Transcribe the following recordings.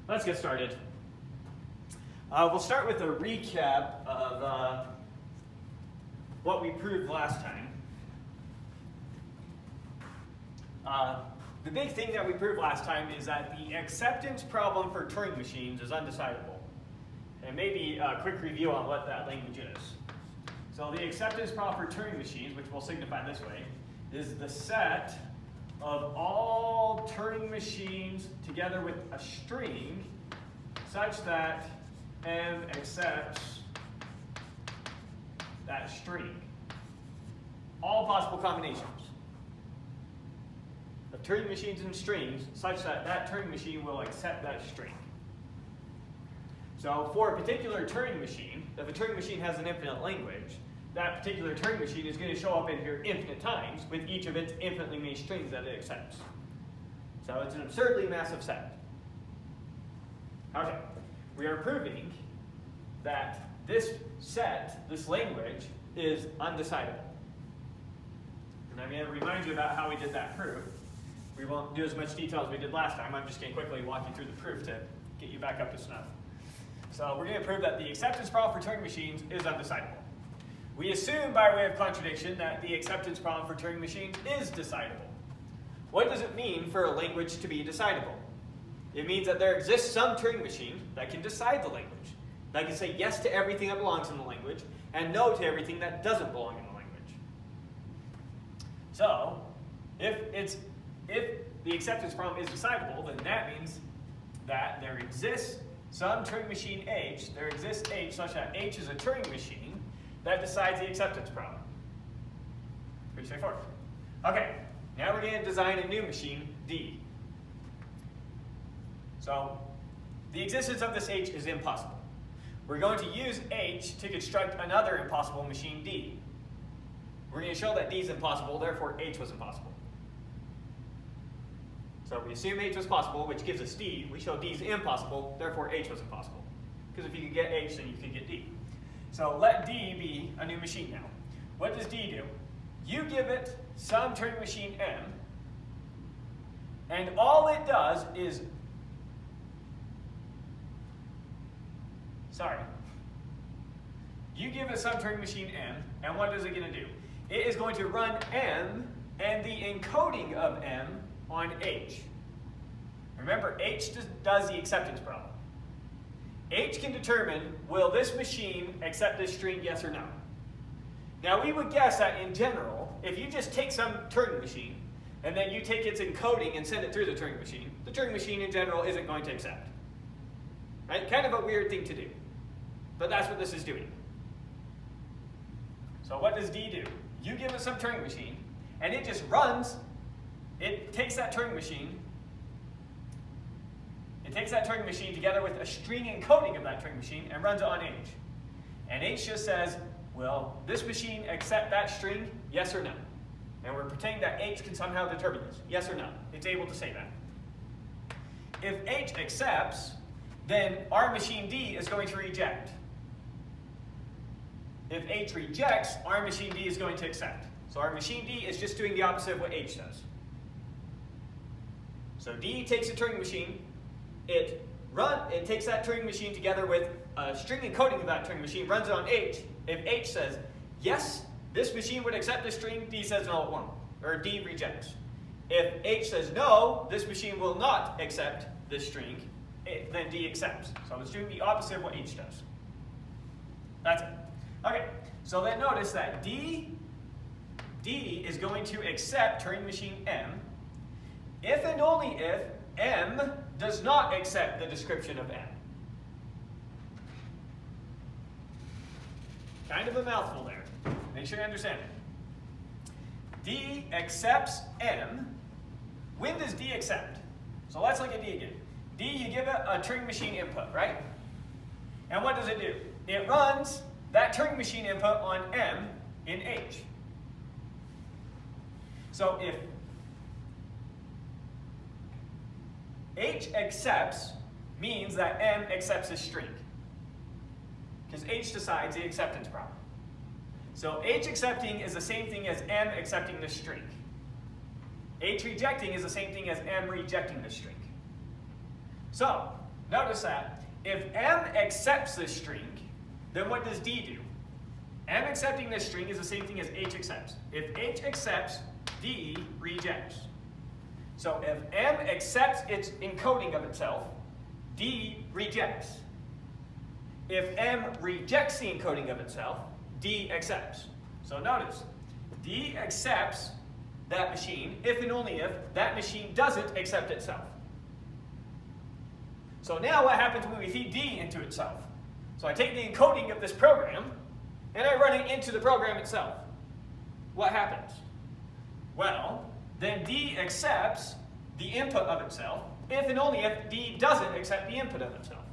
Let's get started. We'll start with a recap of what we proved last time. The big thing that we proved last time is that the acceptance problem for Turing machines is undecidable. And maybe a quick review on what that language is. So the acceptance problem for Turing machines, which we'll signify this way, is the set of all Turing machines together with a string such that M accepts that string. All possible combinations of Turing machines and strings such that that Turing machine will accept that string. So for a particular Turing machine, if a Turing machine has an infinite language, that particular Turing machine is going to show up in here infinite times with each of its infinitely many strings that it accepts. So it's an absurdly massive set. Okay, we are proving that this set, this language, is undecidable. And I'm going to remind you about how we did that proof. We won't do as much detail as we did last time. I'm just going to quickly walk you through the proof to get you back up to snuff. So we're going to prove that the acceptance problem for Turing machines is undecidable. We assume by way of contradiction that the acceptance problem for Turing machines is decidable. What does it mean for a language to be decidable? It means that there exists some Turing machine that can decide the language, that can say yes to everything that belongs in the language and no to everything that doesn't belong in the language. So if the acceptance problem is decidable, then that means that there exists some Turing machine H, there exists H such that H is a Turing machine that decides the acceptance problem. Pretty straightforward. Okay, now we're going to design a new machine, D. So the existence of this H is impossible. We're going to use H to construct another impossible machine, D. We're going to show that D is impossible, therefore H was impossible. So we assume H was possible, which gives us D. We show D is impossible, therefore H was impossible. Because if you could get H, then you could get D. So let D be a new machine now. What does D do? You give it some Turing machine M, and all it does is, you give it some Turing machine M, and what is it going to do? It is going to run M and the encoding of M on H. Remember, H does the acceptance problem. H can determine, will this machine accept this string, yes or no? Now we would guess that in general, if you just take some Turing machine, and then you take its encoding and send it through the Turing machine in general isn't going to accept. Right? Kind of a weird thing to do. But that's what this is doing. So what does D do? You give it some Turing machine, and it just runs. It takes that Turing machine. It takes that Turing machine together with a string encoding of that Turing machine and runs it on H. And H just says, will this machine accept that string, yes or no? And we're pretending that H can somehow determine this, yes or no. It's able to say that. If H accepts, then our machine D is going to reject. If H rejects, our machine D is going to accept. So our machine D is just doing the opposite of what H does. So D takes a Turing machine, it takes that Turing machine together with a string encoding of that Turing machine, runs it on H. If H says, yes, this machine would accept this string, D says no, it won't, or D rejects. If H says no, this machine will not accept this string, then D accepts. So it's doing the opposite of what H does. That's it. Okay, so then notice that D is going to accept Turing machine M if and only if M does not accept the description of M. Kind of a mouthful there. Make sure you understand it. D accepts M. When does D accept? So let's look at D again. D, you give it a Turing machine input, right? And what does it do? It runs that Turing machine input on M in H. So if H accepts means that M accepts this string, because H decides the acceptance problem. So H accepting is the same thing as M accepting this string. H rejecting is the same thing as M rejecting this string. So notice that if M accepts this string, then what does D do? M accepting this string is the same thing as H accepts. If H accepts, D rejects. So if M accepts its encoding of itself, D rejects. If M rejects the encoding of itself, D accepts. So notice, D accepts that machine if and only if that machine doesn't accept itself. So now what happens when we feed D into itself? So I take the encoding of this program and I run it into the program itself. What happens? Well, then D accepts the input of itself if and only if D doesn't accept the input of itself.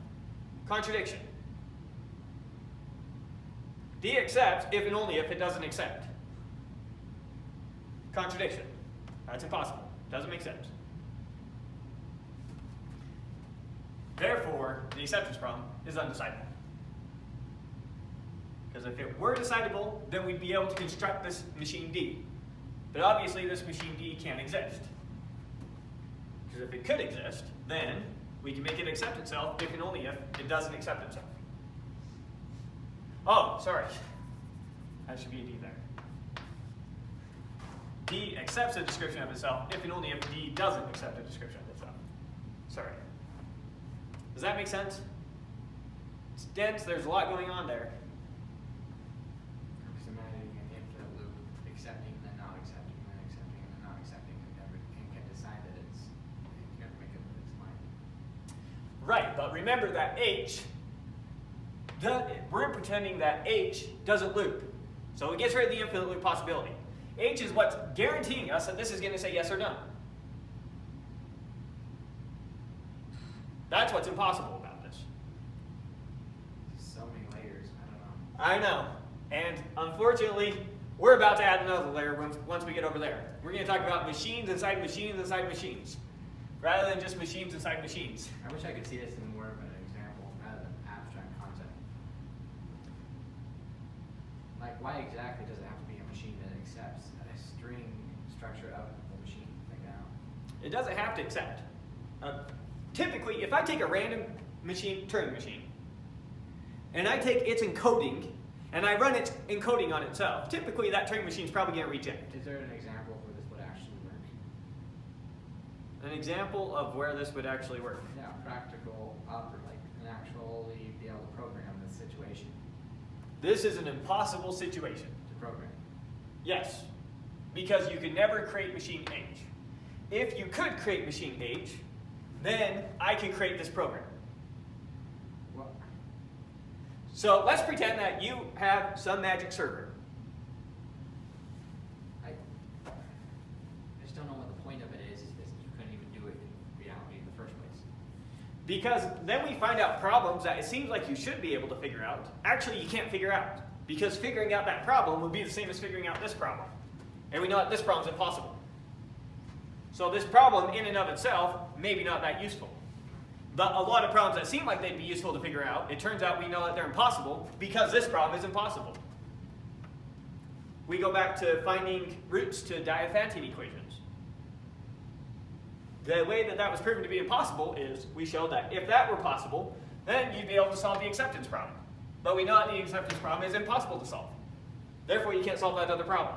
Contradiction. D accepts if and only if it doesn't accept. Contradiction. That's impossible. Doesn't make sense. Therefore, the acceptance problem is undecidable. Because if it were decidable, then we'd be able to construct this machine D. But obviously this machine D can't exist. Because if it could exist, then we can make it accept itself if and only if it doesn't accept itself. Oh, sorry. That should be a D there. D accepts a description of itself if and only if D doesn't accept a description of itself. Sorry. Does that make sense? It's dense, there's a lot going on there. Just imagining an infinite loop, accepting and then not accepting, and then accepting and then not accepting, and can decide that it's, you have to make up its mind. Right, but remember that H, we're pretending that H doesn't loop. So it gets rid of the infinite loop possibility. H is what's guaranteeing us that this is going to say yes or no. That's what's impossible about this. So many layers, I don't know. I know. And unfortunately, we're about to add another layer once we get over there. We're going to talk about machines inside machines inside machines, rather than just machines inside machines. I wish I could see this in more of an example rather than abstract concept. Like, why exactly does it have to be a machine that accepts a string structure of the machine? Like that. It doesn't have to accept. Typically, if I take a random machine, Turing machine, and I take its encoding, and I run its encoding on itself, typically that Turing machine is probably going to reject. Is there an example where this would actually work? An example of where this would actually work. Yeah, practical, like an actually be able to program this situation. This is an impossible situation. To program. Yes, because you could never create machine H. If you could create machine H, then I can create this program. What? So let's pretend that you have some magic server. I just don't know what the point of it is that you couldn't even do it in reality in the first place. Because then we find out problems that it seems like you should be able to figure out. Actually, you can't figure out. Because figuring out that problem would be the same as figuring out this problem. And we know that this problem is impossible. So this problem in and of itself, maybe not that useful. But a lot of problems that seem like they'd be useful to figure out, it turns out we know that they're impossible because this problem is impossible. We go back to finding roots to Diophantine equations. The way that that was proven to be impossible is we showed that if that were possible, then you'd be able to solve the acceptance problem. But we know that the acceptance problem is impossible to solve. Therefore, you can't solve that other problem.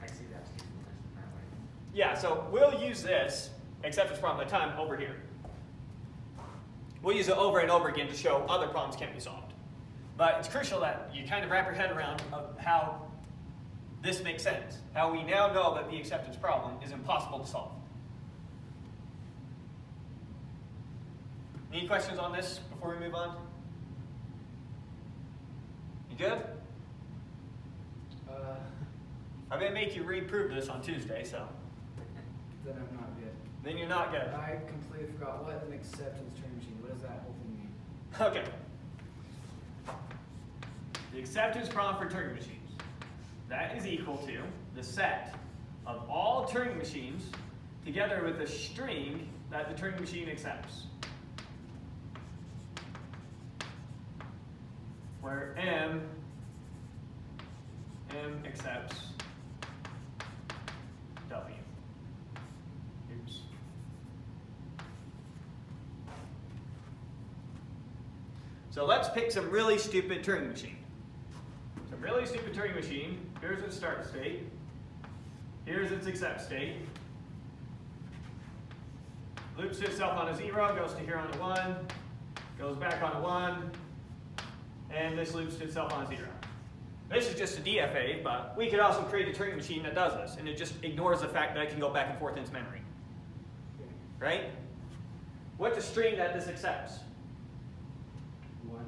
I see that's usefulness in that way. Yeah, so we'll use this acceptance problem at a time over here. We'll use it over and over again to show other problems can't be solved. But it's crucial that you kind of wrap your head around how this makes sense. How we now know that the acceptance problem is impossible to solve. Any questions on this before we move on? You good? I'm going to make you reprove this on Tuesday, so. Then I'm not good. Then you're not good. I completely forgot what an acceptance Turing machine. What does that whole thing mean? Okay. The acceptance problem for Turing machines. That is equal to the set of all Turing machines together with the string that the Turing machine accepts. Where M accepts W. Oops. So let's pick some really stupid Turing machine. Some really stupid Turing machine. Here's its start state. Here's its accept state. Loops itself on a 0, goes to here on a 1, goes back on a 1, and this loops to itself on a 0. This is just a DFA, but we could also create a Turing machine that does this, and it just ignores the fact that it can go back and forth in its memory. Right? What's the string that this accepts? 1.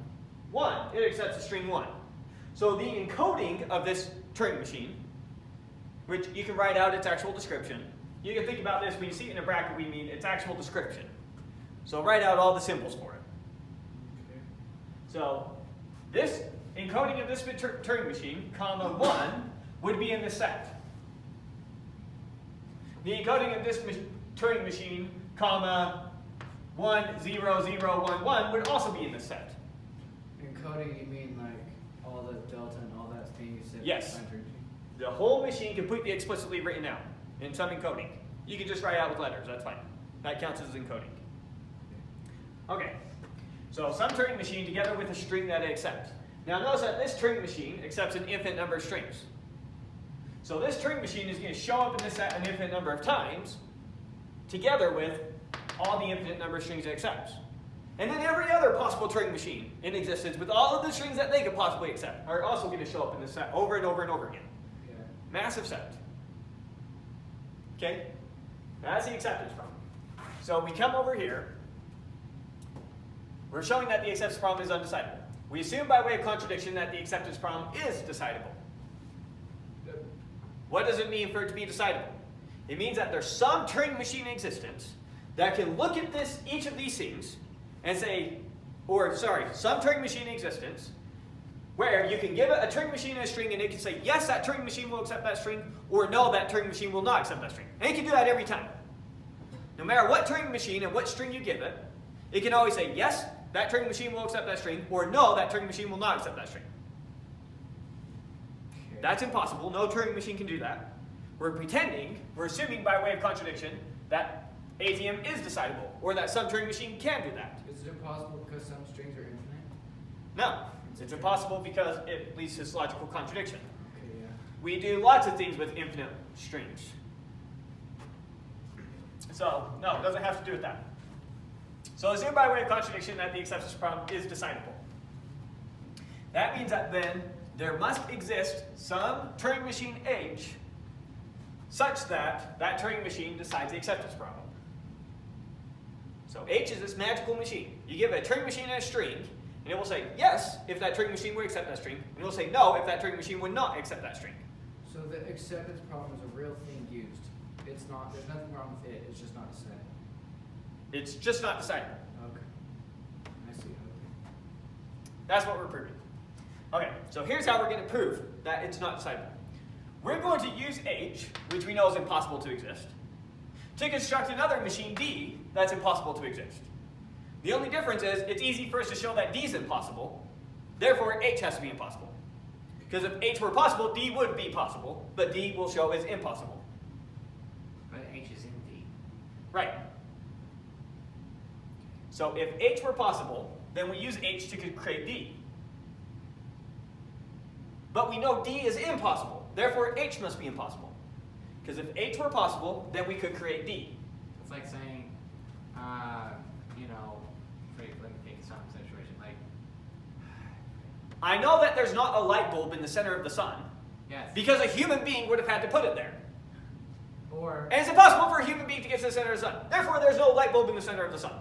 1. It accepts a string 1. So the encoding of this Turing machine, which you can write out its actual description. You can think about this, when you see it in a bracket, we mean its actual description. So write out all the symbols for it. Okay. So this encoding of this Turing machine, comma 1, would be in the set. The encoding of this Turing machine, comma 1, 0, 0, 1, 1, would also be in the set. Encoding, you mean like all the delta and all that thing you said? Yes. behind Turing machine? The whole machine completely explicitly written out in some encoding. You can just write out with letters, that's fine. That counts as encoding. Okay, so some Turing machine together with a string that it accepts. Now notice that this Turing machine accepts an infinite number of strings. So this Turing machine is going to show up in this set an infinite number of times, together with all the infinite number of strings it accepts. And then every other possible Turing machine in existence with all of the strings that they could possibly accept are also going to show up in this set over and over and over again. Yeah. Massive set. Okay? That's the acceptance problem. So we come over here. We're showing that the acceptance problem is undecidable. We assume by way of contradiction that the acceptance problem is decidable. What does it mean for it to be decidable? It means that there's some Turing machine in existence that can look at each of these things and say, some Turing machine in existence where you can give it a Turing machine a string and it can say, yes, that Turing machine will accept that string, or no, that Turing machine will not accept that string. And it can do that every time. No matter what Turing machine and what string you give it, it can always say, yes, that Turing machine will accept that string, or no, that Turing machine will not accept that string. Okay. That's impossible. No Turing machine can do that. We're assuming by way of contradiction that ATM is decidable, or that some Turing machine can do that. Is it impossible because some strings are infinite? No, it's impossible because it leads to this logical contradiction. Okay, yeah. We do lots of things with infinite strings. So, no, it doesn't have to do with that. So assume by way of contradiction that the acceptance problem is decidable. That means that then there must exist some Turing machine H such that that Turing machine decides the acceptance problem. So H is this magical machine. You give a Turing machine a string, and it will say yes if that Turing machine would accept that string, and it will say no if that Turing machine would not accept that string. So the acceptance problem is a real thing used. It's not, there's nothing wrong with it, it's just not decided. It's just not decidable. Okay. I see. Okay. That's what we're proving. Okay, so here's how we're going to prove that it's not decidable. We're going to use H, which we know is impossible to exist, to construct another machine D that's impossible to exist. The only difference is it's easy for us to show that D is impossible, therefore H has to be impossible. Because if H were possible, D would be possible, but D will show as impossible. But H is in D. Right. So if H were possible, then we use H to create D. But we know D is impossible, therefore H must be impossible. Because if H were possible, then we could create D. It's like saying, let me think of some situation. Like, I know that there's not a light bulb in the center of the sun, yes. because a human being would have had to put it there. Or And it's impossible for a human being to get to the center of the sun. Therefore, there's no light bulb in the center of the sun.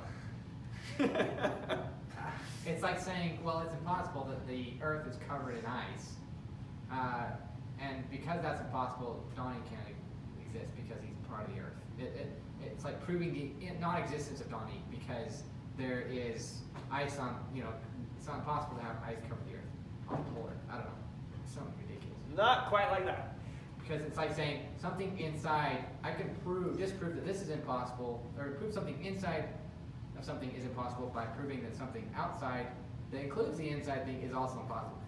it's like saying, well, it's impossible that the Earth is covered in ice. And because that's impossible, Donnie can't exist because he's part of the Earth. It's like proving the non-existence of Donnie because there is ice on, it's not possible to have ice cover the Earth on the polar. I don't know. It's something ridiculous. Not quite like that. Because it's like saying something inside, I can disprove that this is impossible, or prove something inside of something is impossible by proving that something outside that includes the inside thing is also impossible.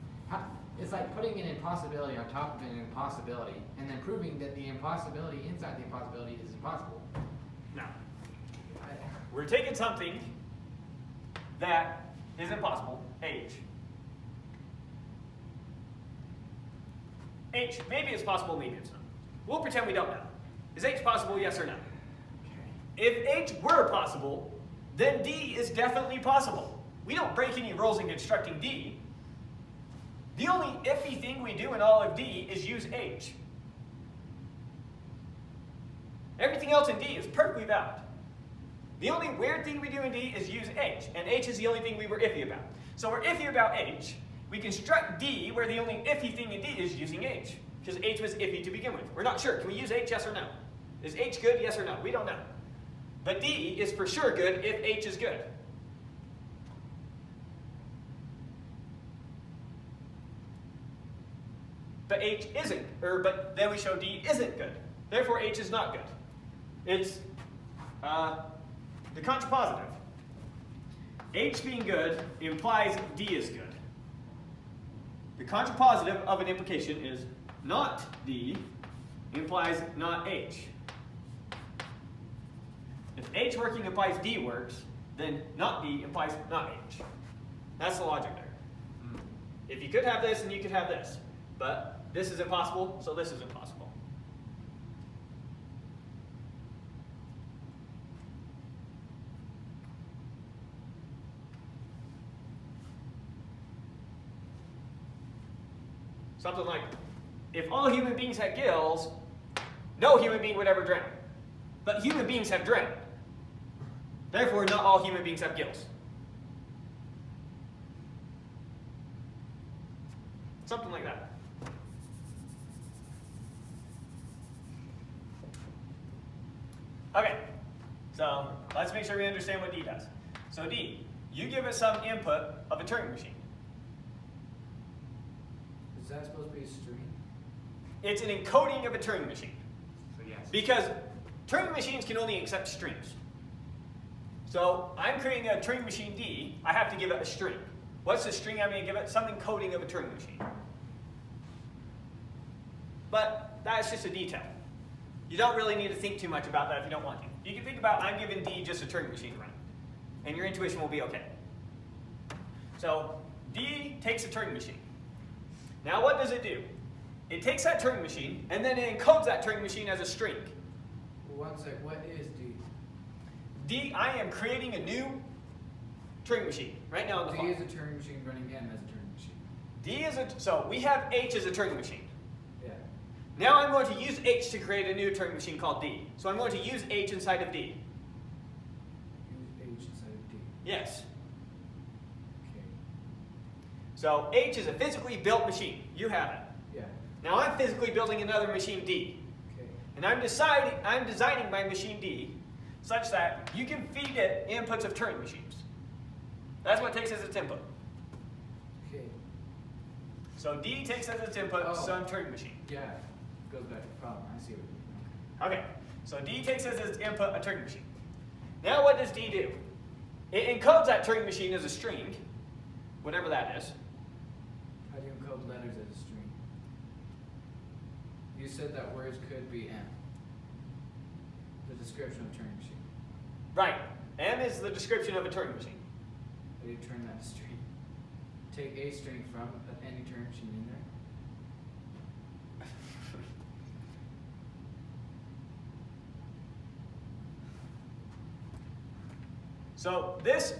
It's like putting an impossibility on top of an impossibility, and then proving that the impossibility inside the impossibility is impossible. Now, we're taking something that is impossible. H. H, maybe it's possible, maybe it's not. We'll pretend we don't know. Is H possible, yes or no? If H were possible, then D is definitely possible. We don't break any rules in constructing D. The only iffy thing we do in all of D is use H. Everything else in D is perfectly valid. The only weird thing we do in D is use H, and H is the only thing we were iffy about. So we're iffy about H. We construct D where the only iffy thing in D is using H, because H was iffy to begin with. We're not sure. Can we use H, yes or no? Is H good, yes or no? We don't know. But D is for sure good if H is good. But H isn't, but then we show D isn't good. Therefore, H is not good. It's the contrapositive. H being good implies D is good. The contrapositive of an implication is not D implies not H. If H working implies D works, then not D implies not H. That's the logic there. If you could have this, and you could have this. But this is impossible, so this is impossible. Something like, if all human beings had gills, no human being would ever drown. But human beings have drowned. Therefore, not all human beings have gills. Something like that. Okay, so let's make sure we understand what D does. So D, you give it some input of a Turing machine. Is that supposed to be a string? It's an encoding of a Turing machine. So yes. Because Turing machines can only accept strings. So I'm creating a Turing machine D, I have to give it a string. What's the string I'm going to give it? Some encoding of a Turing machine. But that's just a detail. You don't really need to think too much about that if you don't want to. You can think about, I'm giving D just a Turing machine to run. And your intuition will be okay. So D takes a Turing machine. Now what does it do? It takes that Turing machine, and then it encodes that Turing machine as a string. Well, one sec, what is D? D, I am creating a new Turing machine right now in the D file. is a Turing machine running M as a Turing machine. D is so we have H as a Turing machine. Yeah. Now I'm going to use H to create a new Turing machine called D. So I'm going to use H inside of D. Use H inside of D. Yes. Okay. So H is a physically built machine. You have it. Yeah. Now I'm physically building another machine D. Okay. And I'm designing my machine D such that you can feed it inputs of Turing machines. That's what it takes as its input. Okay. So D takes as its input some Turing machine. Yeah. Goes back to the problem. I see what you mean. Okay, so D takes as its input a Turing machine. Now what does D do? It encodes that Turing machine as a string, whatever that is. How do you encode letters as a string? You said that words could be M. The description of a Turing machine. Right, M is the description of a Turing machine. How do you turn that to string? Take a string from any Turing machine in there. So this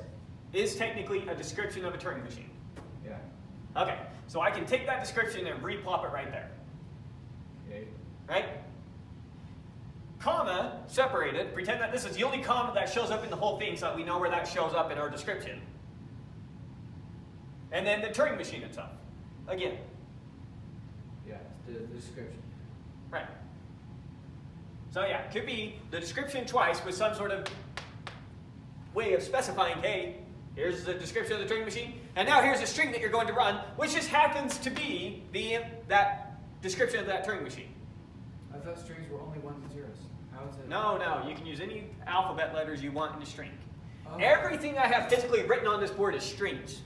is technically a description of a Turing machine. Yeah. Okay, so I can take that description and replop it right there. Okay. Right? Comma, separated, pretend that this is the only comma that shows up in the whole thing so that we know where that shows up in our description. And then the Turing machine itself. Again. Yeah, the description. Right. So yeah, it could be the description twice with some sort of way of specifying, hey, here's the description of the Turing machine, and now here's a string that you're going to run, which just happens to be that description of that Turing machine. I thought strings were only ones and zeros. How is it? No, you can use any alphabet letters you want in a string. Oh. Everything I have physically written on this board is strings.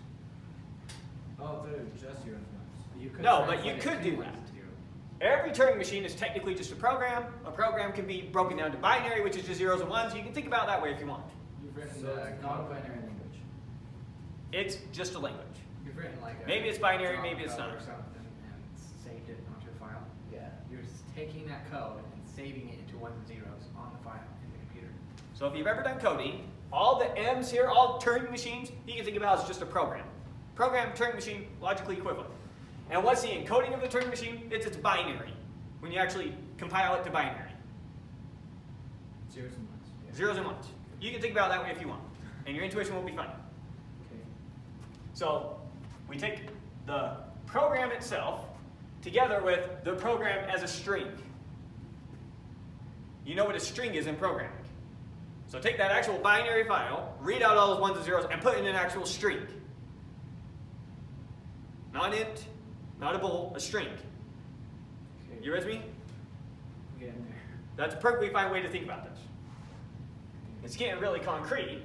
Oh, I thought it was just zeros and ones. You could No, but translate you could it do to that. ones and zeros. Every Turing machine is technically just a program. A program can be broken down to binary, which is just zeros and ones. You can think about it that way if you want. You've written So the it's not a binary language. It's just a language. You've written like a Maybe it's binary, Java maybe it's code not. or something and saved it onto a file. Yeah. You're just taking that code and saving it into ones and zeros on the file in the computer. So if you've ever done coding, all the M's here, all Turing machines, you can think about as just a program. Program, Turing machine, logically equivalent. And what's the encoding of the Turing machine? It's binary. When you actually compile it to binary. Zeros and ones. Yeah. Zeros and ones. You can think about it that way if you want. And your intuition won't be fine. Okay. So we take the program itself together with the program as a string. You know what a string is in programming. So take that actual binary file, read out all those ones and zeros, and put it in an actual string. Not int, not a bool, a string. Okay. You with me? I'm getting there. That's a perfectly fine way to think about this. It's getting really concrete,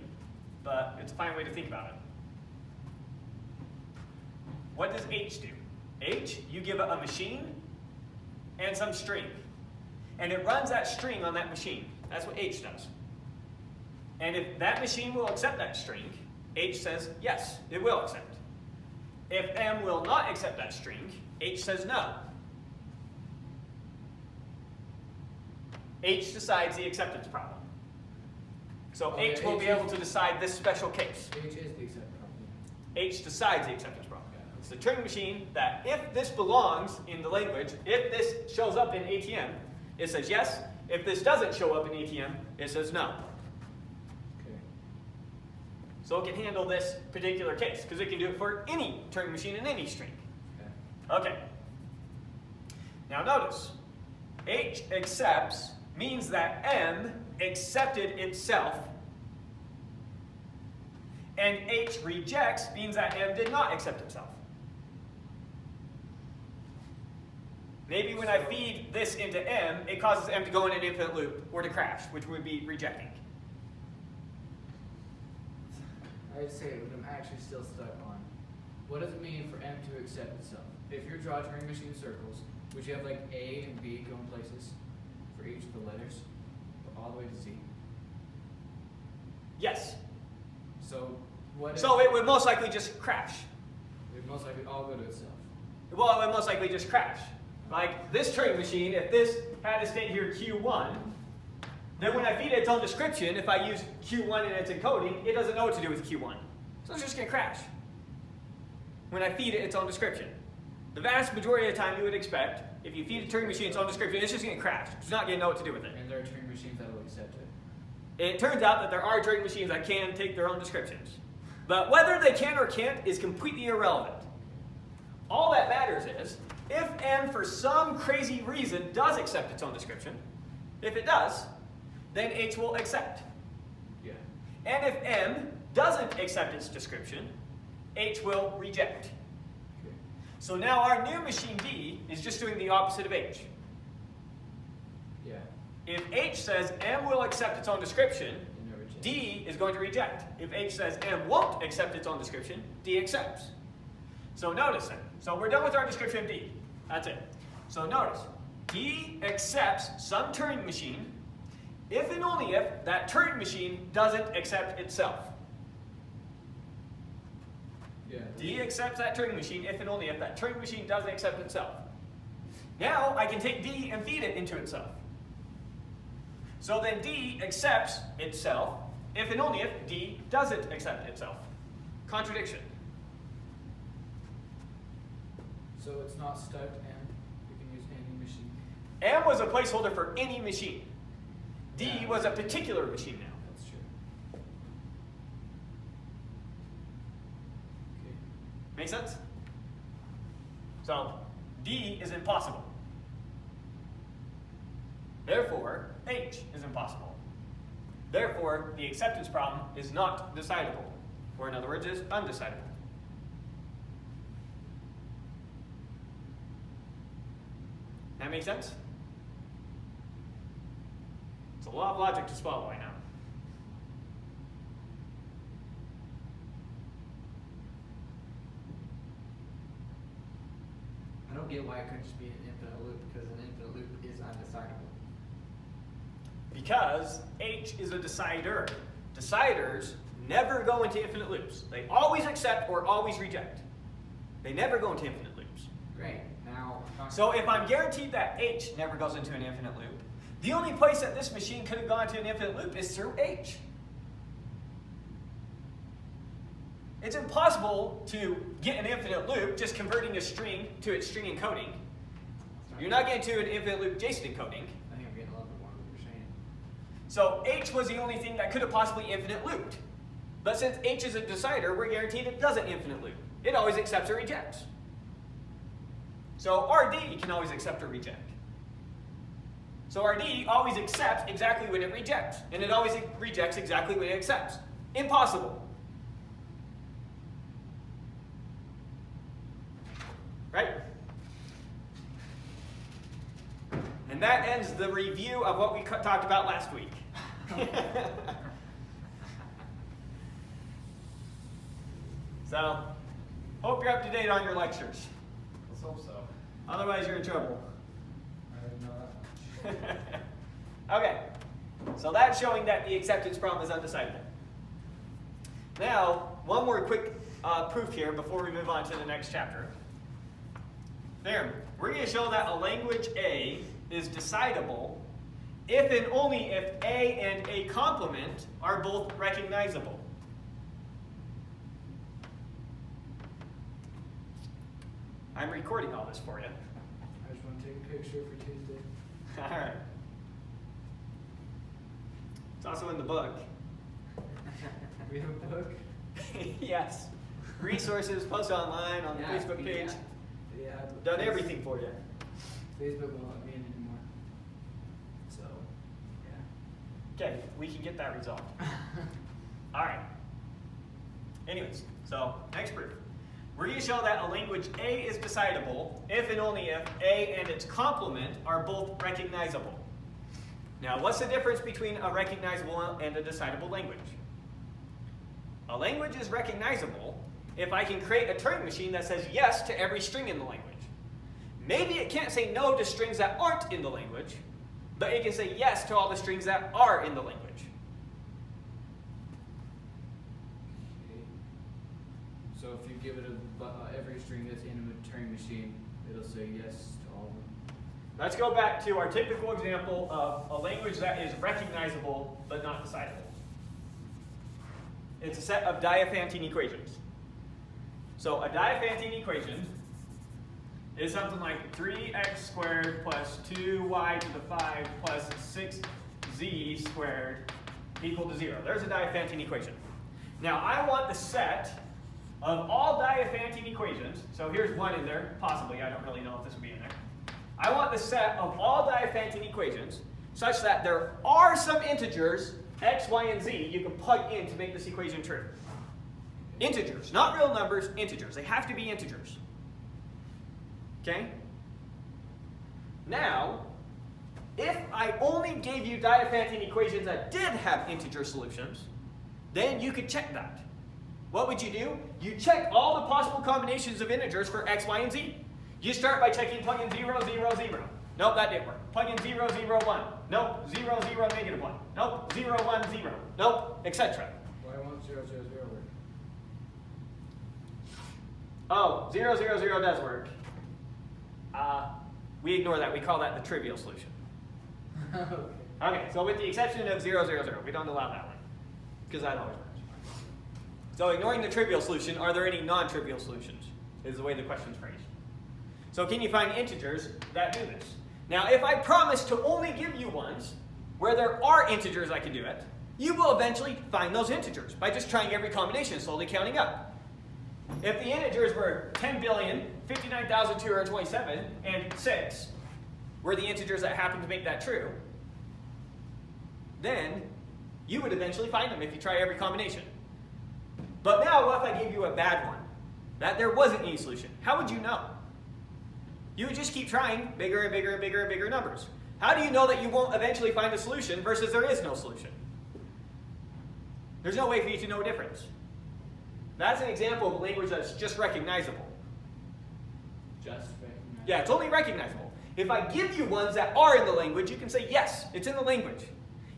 but it's a fine way to think about it. What does H do? H, you give it a machine and some string. And it runs that string on that machine. That's what H does. And if that machine will accept that string, H says, yes, it will accept. If M will not accept that string, H says no. H decides the acceptance problem. So Oh, H yeah, will H be is- able to decide this special case. H is the accept problem. H decides the acceptance problem. Yeah. It's the Turing machine that if this belongs in the language, if this shows up in ATM, it says yes. If this doesn't show up in ATM, it says no. Okay. So it can handle this particular case because it can do it for any Turing machine in any string. Okay. Okay. Now notice, H accepts means that M accepted itself, and H rejects means that M did not accept itself. Maybe when I feed this into M, it causes M to go in an infinite loop or to crash, which would be rejecting. I'd say it, but I'm actually still stuck on what does it mean for M to accept itself? If you're drawing Turing machine circles, would you have like A and B going places for each of the letters, all the way to Z? Yes. So what? So it would most likely just crash. It would most likely all go to itself. Well, it would most likely just crash. Like this Turing machine, if this had a state here Q1, then when I feed it its own description, if I use Q1 in its encoding, it doesn't know what to do with Q1. So it's just going to crash when I feed it its own description. The vast majority of the time you would expect, if you feed a Turing machine its own description, it's just going to crash. It's not going to know what to do with it. And there are Turing machines that will accept it. It turns out that there are Turing machines that can take their own descriptions. But whether they can or can't is completely irrelevant. All that matters is, if M for some crazy reason does accept its own description, if it does, then H will accept. Yeah. And if M doesn't accept its description, H will reject. Okay. So now our new machine D is just doing the opposite of H. Yeah. If H says M will accept its own description, It never changes. D is going to reject. If H says M won't accept its own description, D accepts. So notice then. So we're done with our description of D. That's it. So notice, D accepts some Turing machine if and only if that Turing machine doesn't accept itself. Yeah. D accepts that Turing machine if and only if that Turing machine doesn't accept itself. Now I can take D and feed it into itself. So then D accepts itself if and only if D doesn't accept itself. Contradiction. So it's not stuck and you can use any machine. M was a placeholder for any machine. D Yeah. was a particular machine now. That's true. Okay. Make sense? So D is impossible. Therefore, H is impossible. Therefore, the acceptance problem is not decidable, or in other words, is undecidable. That make sense? It's a lot of logic to swallow right now. I don't get why it couldn't just be an infinite loop, because an infinite loop is undecidable. Because H is a decider. Deciders never go into infinite loops. They always accept or always reject. They never go into infinite loops. Great. Now, So if I'm guaranteed that H never goes into an infinite loop, the only place that this machine could have gone to an infinite loop is through H. It's impossible to get an infinite loop just converting a string to its string encoding. You're not getting to an infinite loop JSON encoding. I think I'm getting a little bit more of what you're saying. So H was the only thing that could have possibly infinite looped. But since H is a decider, we're guaranteed it doesn't infinite loop. It always accepts or rejects. So RD can always accept or reject. So RD always accepts exactly what it rejects, and it always rejects exactly what it accepts. Impossible. Right? And that ends the review of what we talked about last week. So, hope you're up to date on your lectures. Let's hope so. Otherwise, you're in trouble. I didn't know that much. Okay, so that's showing that the acceptance problem is undecidable. Now, one more quick proof here before we move on to the next chapter. There, we're going to show that a language A is decidable if and only if A and A complement are both recognizable. I'm recording all this for you. I just want to take a picture for Tuesday. All right. It's also in the book. We have a book? Yes. Resources posted online on the Yeah, Facebook page. Yeah. Done everything for you. Facebook won't let me in anymore. So, yeah. Okay, we can get that resolved. All right. Anyways, so next proof. We're going to show that a language A is decidable if and only if A and its complement are both recognizable. Now, what's the difference between a recognizable and a decidable language? A language is recognizable if I can create a Turing machine that says yes to every string in the language. Maybe it can't say no to strings that aren't in the language, but it can say yes to all the strings that are in the language. Okay. So if you give it every string that's in a Turing machine, it'll say yes to all of them. Let's go back to our typical example of a language that is recognizable but not decidable. It's a set of Diophantine equations. So a Diophantine equation is something like 3x squared plus 2y to the 5 plus 6z squared equal to 0. There's a Diophantine equation. Now I want the set of all Diophantine equations, so here's one in there, possibly, I don't really know if this would be in there. I want the set of all Diophantine equations such that there are some integers, x, y, and z, you can plug in to make this equation true. Integers, not real numbers, integers. They have to be integers. Okay? Now, if I only gave you Diophantine equations that did have integer solutions, then you could check that. What would you do? You check all the possible combinations of integers for x, y, and z. You start by checking plug in 0, 0, 0. Nope, that didn't work. Plug in 0, 0, 1. Nope, 0, 0, negative 1. Nope, 0, 1, 0. Nope, etc. Why won't 0, 0, 0 work? Oh, 0, 0, 0 does work. We ignore that. We call that the trivial solution. Okay. Okay, so with the exception of 0, 0, 0, we don't allow that one, because that always works. So ignoring the trivial solution, are there any non-trivial solutions? Is the way the question's phrased. So can you find integers that do this? Now, if I promise to only give you ones where there are integers I can do it, you will eventually find those integers by just trying every combination and slowly counting up. If the integers were 10,059,227 and 6 were the integers that happen to make that true, then you would eventually find them if you try every combination. But now, what if I gave you a bad one? That there wasn't any solution. How would you know? You would just keep trying bigger and bigger and bigger and bigger numbers. How do you know that you won't eventually find a solution versus there is no solution? There's no way for you to know a difference. That's an example of a language that's just recognizable. Just recognize. Yeah, it's only recognizable. If I give you ones that are in the language, you can say, yes, it's in the language.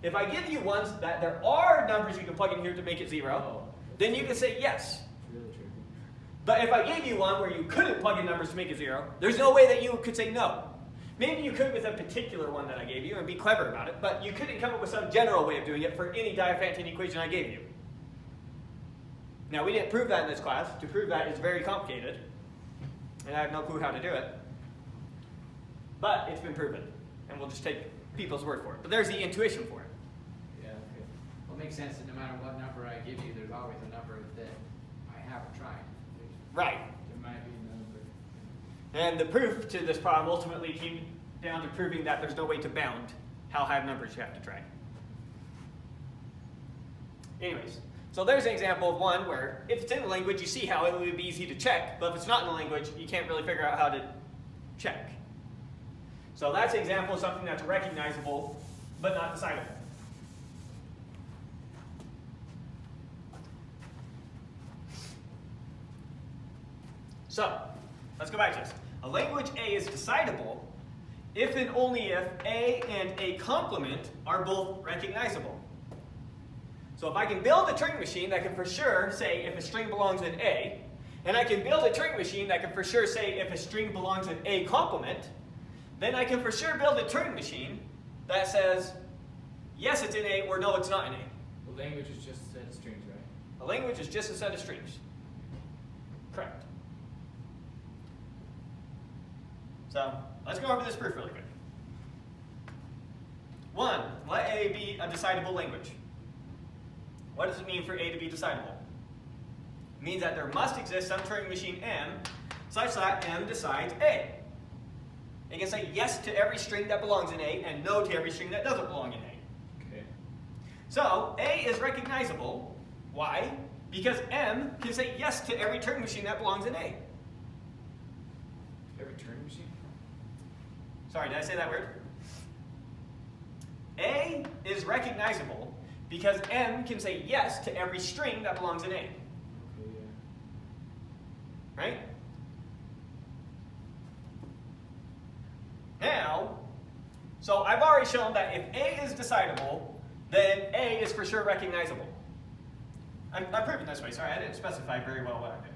If I give you ones that there are numbers you can plug in here to make it 0, then you can say yes. It's really tricky. But if I gave you one where you couldn't plug in numbers to make it 0, there's no way that you could say no. Maybe you could with a particular one that I gave you and be clever about it, but you couldn't come up with some general way of doing it for any Diophantine equation I gave you. Now, we didn't prove that in this class. To prove that is very complicated, and I have no clue how to do it. But it's been proven, and we'll just take people's word for it. But there's the intuition for it. Yeah, okay. Well, it makes sense that no matter what number I give you, there's always a number that I haven't tried. Right. There might be a number. And the proof to this problem ultimately came down to proving that there's no way to bound how high of numbers you have to try. Anyways, so there's an example of one where if it's in the language, you see how it would be easy to check, but if it's not in the language, you can't really figure out how to check. So that's an example of something that's recognizable, but not decidable. So, let's go back to this. A language A is decidable if and only if A and A complement are both recognizable. So if I can build a Turing machine that can for sure say if a string belongs in A, and I can build a Turing machine that can for sure say if a string belongs in A complement, then I can for sure build a Turing machine that says yes, it's in A, or no, it's not in A. The language is just a set of strings, right? A language is just a set of strings. Correct. So let's go over this proof really quick. 1, let A be a decidable language. What does it mean for A to be decidable? It means that there must exist some Turing machine M such that M decides A. It can say yes to every string that belongs in A and no to every string that doesn't belong in A. Okay. So A is recognizable. Why? Because M can say yes to every Turing machine that belongs in A. Every Turing machine? Sorry, did I say that word? A is recognizable because M can say yes to every string that belongs in A. Okay, yeah. Right? Now, so I've already shown that if A is decidable, then A is for sure recognizable. I'm proving this way. Sorry, I didn't specify very well what I did.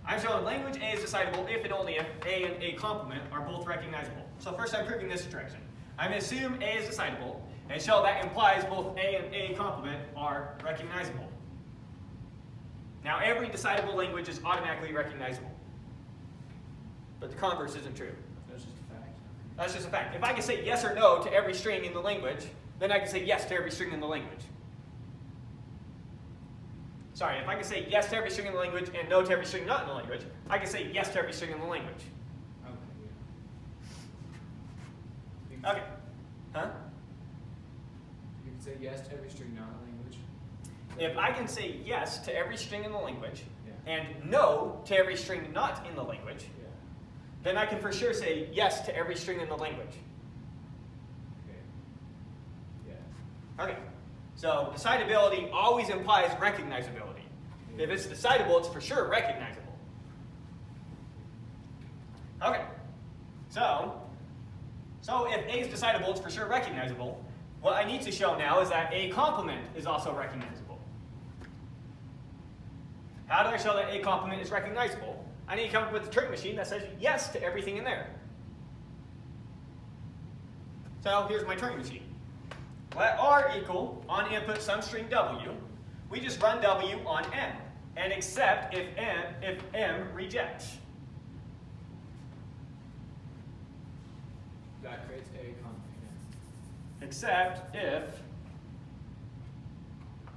I'm showing language A is decidable if and only if A and A complement are both recognizable. So first I'm proving this direction. I'm going to assume A is decidable and show that implies both A and A complement are recognizable. Now every decidable language is automatically recognizable. But the converse isn't true. That's just a fact. That's just a fact. If I can say yes or no to every string in the language, then I can say yes to every string in the language. Sorry, if I can say yes to every string in the language and no to every string not in the language, I can say yes to every string in the language. Okay, yeah. Okay. Huh? You can say yes to every string not in the language. If I can say yes to every string in the language Yeah. and no to every string not in the language, Yeah. then I can for sure say yes to every string in the language. Okay. Yeah. Okay. So decidability always implies recognizability. If it's decidable, it's for sure recognizable. Okay. So if A is decidable, it's for sure recognizable. What I need to show now is that A complement is also recognizable. How do I show that A complement is recognizable? I need to come up with a Turing machine that says yes to everything in there. So here's my Turing machine. Let R equal, on input, some string W. We just run W on M and accept if M rejects. That creates a complement. Except if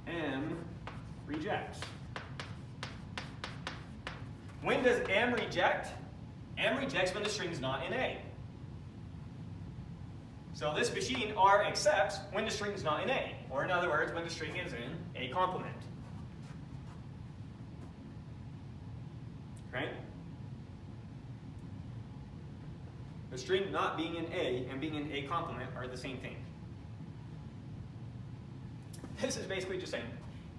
M rejects. When does M reject? M rejects when the string's not in A. So this machine R accepts when the string is not in A, or in other words, when the string is in A complement. Right? The string not being in A and being in A complement are the same thing. This is basically just saying,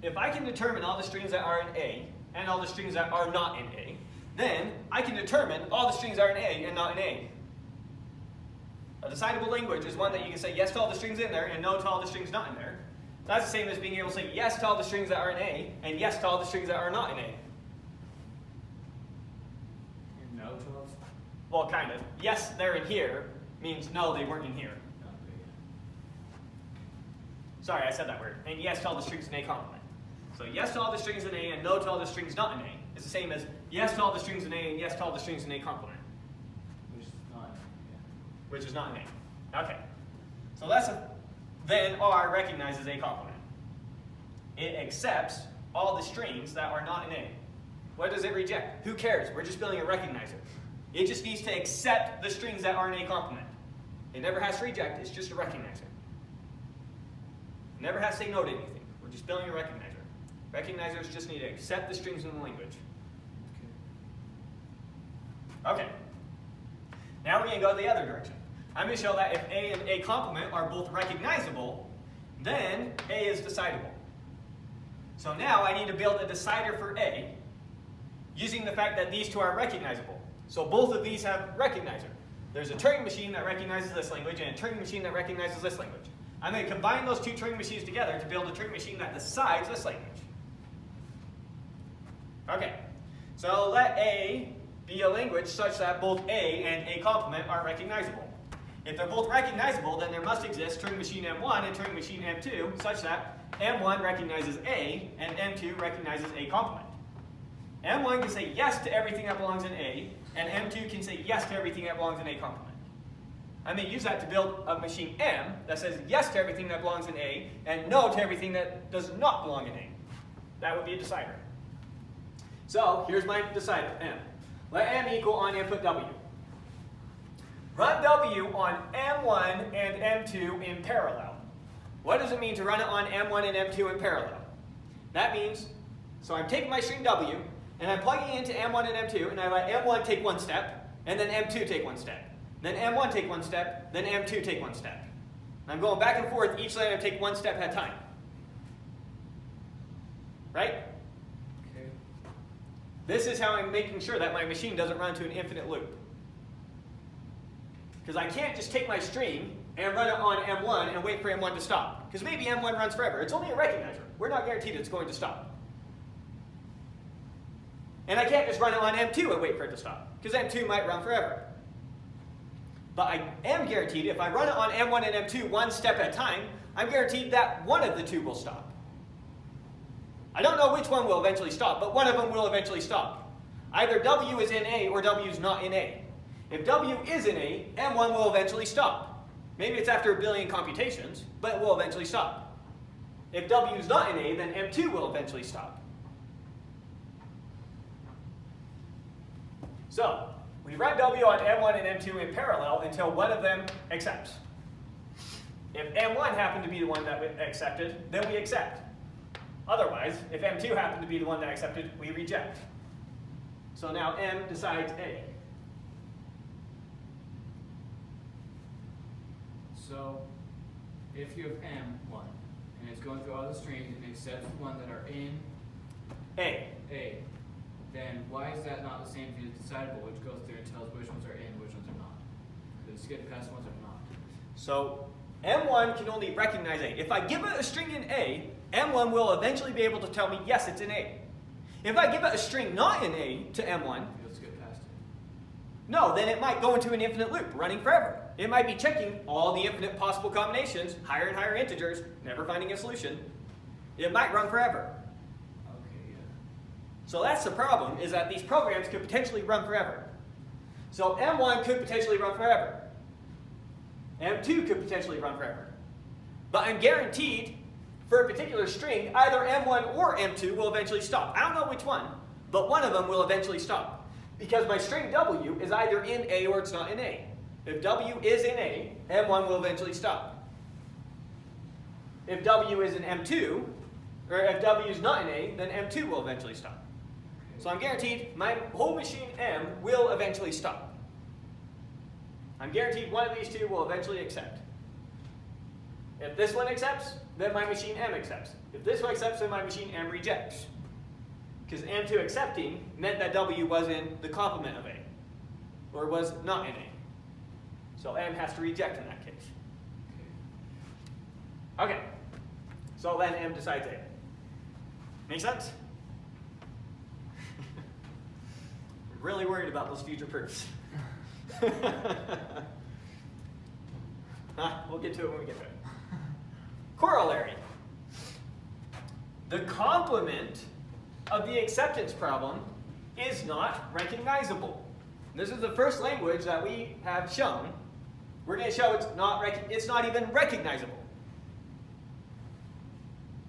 if I can determine all the strings that are in A and all the strings that are not in A, then I can determine all the strings that are in A and not in A. A decidable language is one that you can say yes to all the strings in there and no to all the strings not in there. That's the same as being able to say yes to all the strings that are in A, and yes to all the strings that are not in A. And no to all. Well, kind of. Yes, they're in here means no, they weren't in here. Sorry, I said that word. And yes to all the strings in A complement. So yes to all the strings in A and no to all the strings not in A is the same as yes to all the strings in A and yes to all the strings in A complement. Which is not. Which is not in A. Okay. So then R recognizes A complement. It accepts all the strings that are not in A. What does it reject? Who cares? We're just building a recognizer. It just needs to accept the strings that are in A complement. It never has to reject, it's just a recognizer. It never has to say no to anything. We're just building a recognizer. Recognizers just need to accept the strings in the language. Okay. Now we're going to go the other direction. I'm going to show that if A and A complement are both recognizable, then A is decidable. So now I need to build a decider for A using the fact that these two are recognizable. So both of these have recognizer. There's a Turing machine that recognizes this language and a Turing machine that recognizes this language. I'm going to combine those two Turing machines together to build a Turing machine that decides this language. Okay, so let A be a language such that both A and A complement are recognizable. If they're both recognizable, then there must exist Turing machine M1 and Turing machine M2 such that M1 recognizes A and M2 recognizes A complement. M1 can say yes to everything that belongs in A, and M2 can say yes to everything that belongs in A complement. I'm going to use that to build a machine M that says yes to everything that belongs in A and no to everything that does not belong in A. That would be a decider. So here's my decider, M. Let M equal on input W. Run W on M1 and M2 in parallel. What does it mean to run it on M1 and M2 in parallel? That means, so I'm taking my string W, and I'm plugging it into M1 and M2, and I let M1 take one step, and then M2 take one step. Then M1 take one step, then M2 take one step. And I'm going back and forth, each letting it take one step at a time. Right? Okay. This is how I'm making sure that my machine doesn't run to an infinite loop. Because I can't just take my string and run it on M1 and wait for M1 to stop. Because maybe M1 runs forever. It's only a recognizer. We're not guaranteed it's going to stop. And I can't just run it on M2 and wait for it to stop. Because M2 might run forever. But I am guaranteed if I run it on M1 and M2 one step at a time, I'm guaranteed that one of the two will stop. I don't know which one will eventually stop, but one of them will eventually stop. Either W is in A or W is not in A. If W is in A, M1 will eventually stop. Maybe it's after a billion computations, but it will eventually stop. If W is not in A, then M2 will eventually stop. So, we run W on M1 and M2 in parallel until one of them accepts. If M1 happened to be the one that accepted, then we accept. Otherwise, if M2 happened to be the one that accepted, we reject. So now M decides A. So, if you have M1, and it's going through all the strings and accepts the one that are in A. Then why is that not the same thing as decidable, which goes through and tells which ones are in, which ones are not? Because it's getting past ones that are not. So M1 can only recognize A. If I give it a string in A, M1 will eventually be able to tell me, yes, it's in A. If I give it a string not in A to M1, It'll skip past it. no, then it might go into an infinite loop, running forever. It might be checking all the infinite possible combinations, higher and higher integers, never finding a solution. It might run forever. Okay, yeah. So that's the problem, is that these programs could potentially run forever. So M1 could potentially run forever. M2 could potentially run forever. But I'm guaranteed, for a particular string, either M1 or M2 will eventually stop. I don't know which one, but one of them will eventually stop. Because my string W is either in A or it's not in A. If W is in A, M1 will eventually stop. If W is in M2, or if W is not in A, then M2 will eventually stop. So I'm guaranteed my whole machine M will eventually stop. I'm guaranteed one of these two will eventually accept. If this one accepts, then my machine M accepts. If this one accepts, then my machine M rejects. Because M2 accepting meant that W was in the complement of A, or was not in A. So M has to reject in that case. Okay, So then M decides A. Make sense? I'm really worried about those future proofs. We'll get to it when we get to it. Corollary. The complement of the acceptance problem is not recognizable. This is the first language that we have shown. We're going to show it's not even recognizable.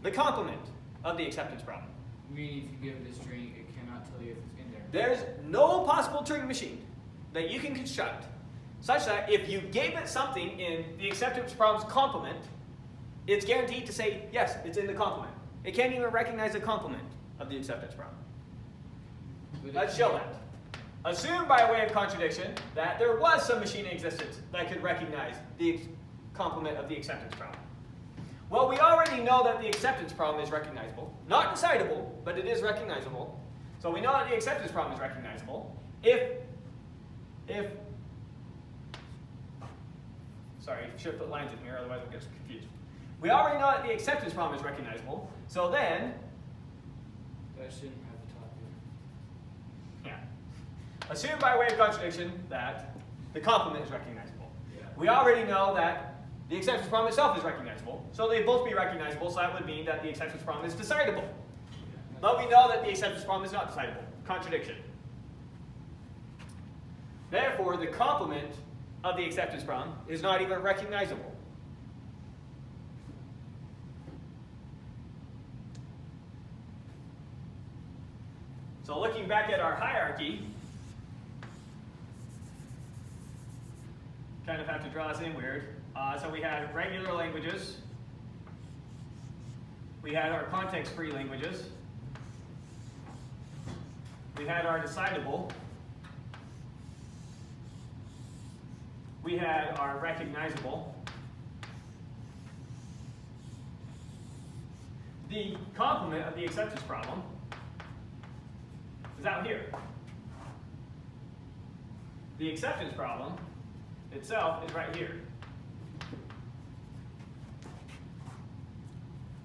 The complement of the acceptance problem. Meaning if you give it a string, it cannot tell you if it's in there. There's no possible Turing machine that you can construct such that if you gave it something in the acceptance problem's complement, it's guaranteed to say, yes, it's in the complement. It can't even recognize the complement of the acceptance problem. Let's show that. Assume by way of contradiction that there was some machine in existence that could recognize the complement of the acceptance problem. Well, we already know that the acceptance problem is recognizable. Not decidable, but it is recognizable. So we know that the acceptance problem is recognizable. Sorry, should put lines in here, otherwise we'll get confused. We already know that the acceptance problem is recognizable. So then, That shouldn't have the top here. yeah. Assume by way of contradiction that the complement is recognizable. Yeah. We already know that the acceptance problem itself is recognizable. So they both be recognizable, so that would mean that the acceptance problem is decidable. But we know that the acceptance problem is not decidable. Contradiction. Therefore, the complement of the acceptance problem is not even recognizable. So looking back at our hierarchy, kind of have to draw this in weird. So we had regular languages. We had our context-free languages. We had our decidable. We had our recognizable. The complement of the acceptance problem is out here. The acceptance problem itself is right here.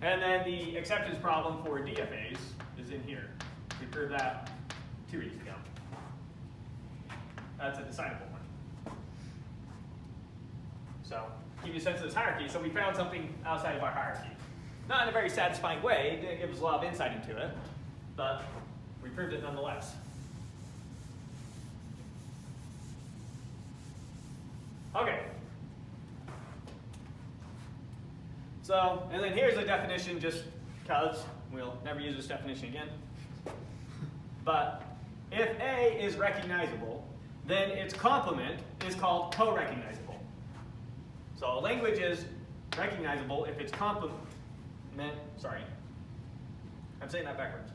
And then the acceptance problem for DFAs is in here. We proved that 2 weeks ago. That's a decidable one. So, give you a sense of this hierarchy. So we found something outside of our hierarchy. Not in a very satisfying way. It didn't give us a lot of insight into it, but we proved it nonetheless. Okay. So, and then here's a definition just because we'll never use this definition again. But if A is recognizable, then its complement is called co-recognizable. So a language is recognizable if its complement, sorry, I'm saying that backwards.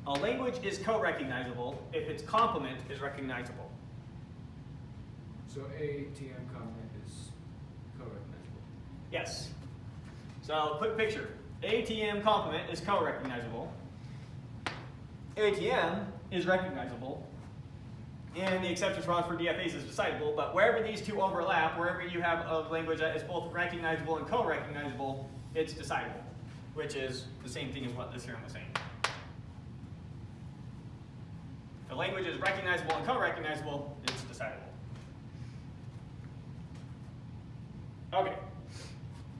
A language is co-recognizable if its complement is recognizable. So ATM complement is co-recognizable. Yes. So quick picture. ATM complement is co-recognizable. ATM is recognizable. And the acceptance problem for DFAs is decidable, but wherever these two overlap, wherever you have a language that is both recognizable and co-recognizable, it's decidable, which is the same thing as what this theorem was saying. If a language is recognizable and co-recognizable, it's decidable. Okay,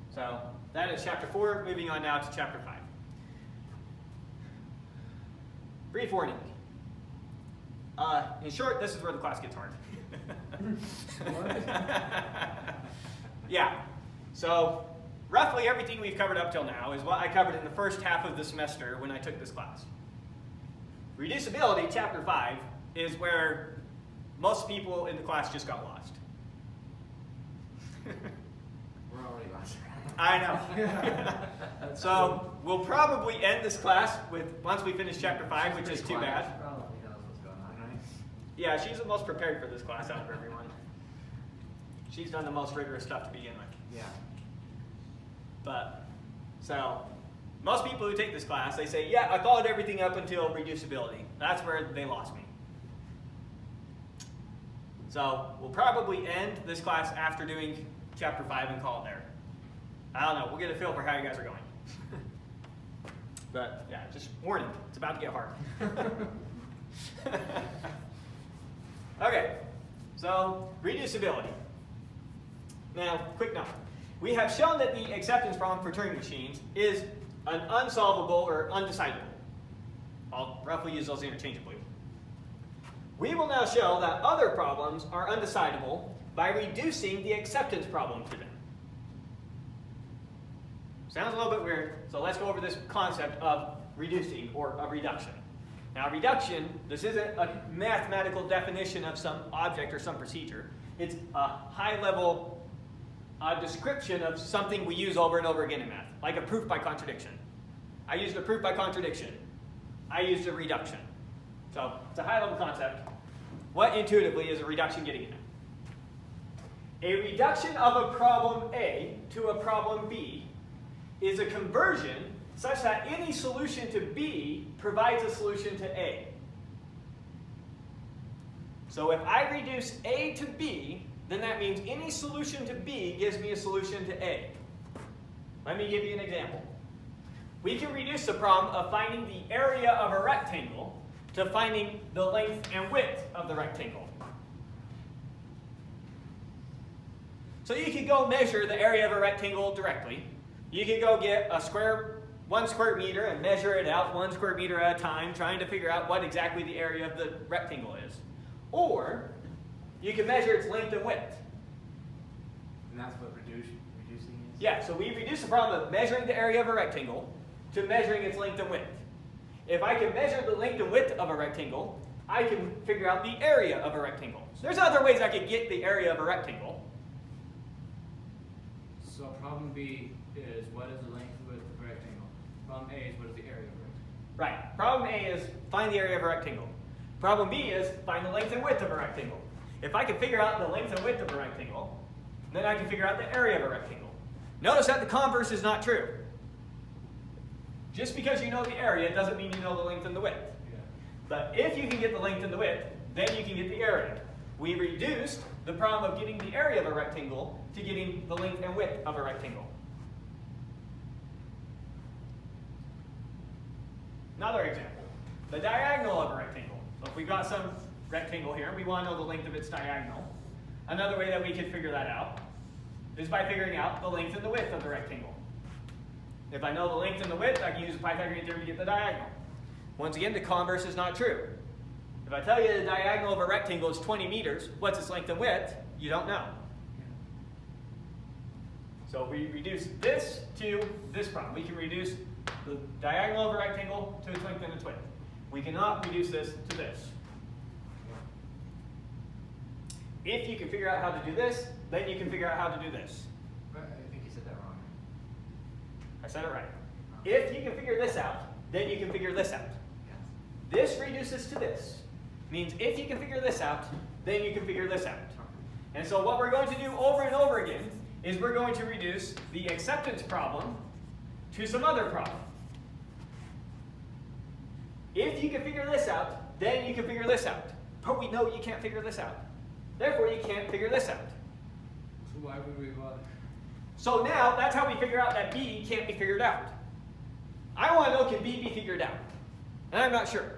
so that is chapter 4. Moving on now to chapter 5. Brief warning. In short, this is where the class gets hard. Yeah. So roughly everything we've covered up till now is what I covered in the first half of the semester when I took this class. Reducibility, chapter 5, is where most people in the class just got lost. We're already lost. I know. So we'll probably end this class with once we finish chapter 5, which is too bad. She probably knows what's going on, right? Yeah, she's the most prepared for this class out of everyone. She's done the most rigorous stuff to begin with. Yeah. But, so, most people who take this class, they say, yeah, I followed everything up until reducibility. That's where they lost me. So, we'll probably end this class after doing chapter 5 and call it there. I don't know. We'll get a feel for how you guys are going. But yeah, just warning, it's about to get hard. Okay, so reducibility. Now, quick note. We have shown that the acceptance problem for Turing machines is an unsolvable or undecidable. I'll roughly use those interchangeably. We will now show that other problems are undecidable by reducing the acceptance problem to them. Sounds a little bit weird, so let's go over this concept of reducing or a reduction. Now, reduction, this isn't a mathematical definition of some object or some procedure. It's a high-level description of something we use over and over again in math, like a proof by contradiction. I used a proof by contradiction. I used a reduction. So it's a high-level concept. What intuitively is a reduction getting at? A reduction of a problem A to a problem B is a conversion such that any solution to B provides a solution to A. So if I reduce A to B, then that means any solution to B gives me a solution to A. Let me give you an example. We can reduce the problem of finding the area of a rectangle to finding the length and width of the rectangle. So you could go measure the area of a rectangle directly. You could go get a 1 square meter and measure it out 1 square meter at a time, trying to figure out what exactly the area of the rectangle is. Or you can measure its length and width. And that's what reducing is? Yeah, so we reduce the problem of measuring the area of a rectangle to measuring its length and width. If I can measure the length and width of a rectangle, I can figure out the area of a rectangle. There's other ways I could get the area of a rectangle. So problem B is what is the length and width of a rectangle? Problem A is what is the area of a rectangle? Right. Problem A is find the area of a rectangle. Problem B is find the length and width of a rectangle. If I can figure out the length and width of a rectangle, then I can figure out the area of a rectangle. Notice that the converse is not true. Just because you know the area doesn't mean you know the length and the width. Yeah. But if you can get the length and the width, then you can get the area. We reduced the problem of getting the area of a rectangle to getting the length and width of a rectangle. Another example, the diagonal of a rectangle. So if we've got some rectangle here, we want to know the length of its diagonal. Another way that we could figure that out is by figuring out the length and the width of the rectangle. If I know the length and the width, I can use the Pythagorean theorem to get the diagonal. Once again, the converse is not true. If I tell you the diagonal of a rectangle is 20 meters, what's its length and width? You don't know. So we reduce this to this problem. We can reduce the diagonal of a rectangle to its length and its width. We cannot reduce this to this. If you can figure out how to do this, then you can figure out how to do this. But I think you said that wrong. I said it right. If you can figure this out, then you can figure this out. Yes. This reduces to this. Means if you can figure this out, then you can figure this out. And so what we're going to do over and over again is we're going to reduce the acceptance problem to some other problem. If you can figure this out, then you can figure this out. But we know you can't figure this out. Therefore, you can't figure this out. So why would we bother? So now, that's how we figure out that B can't be figured out. I want to know, can B be figured out? And I'm not sure.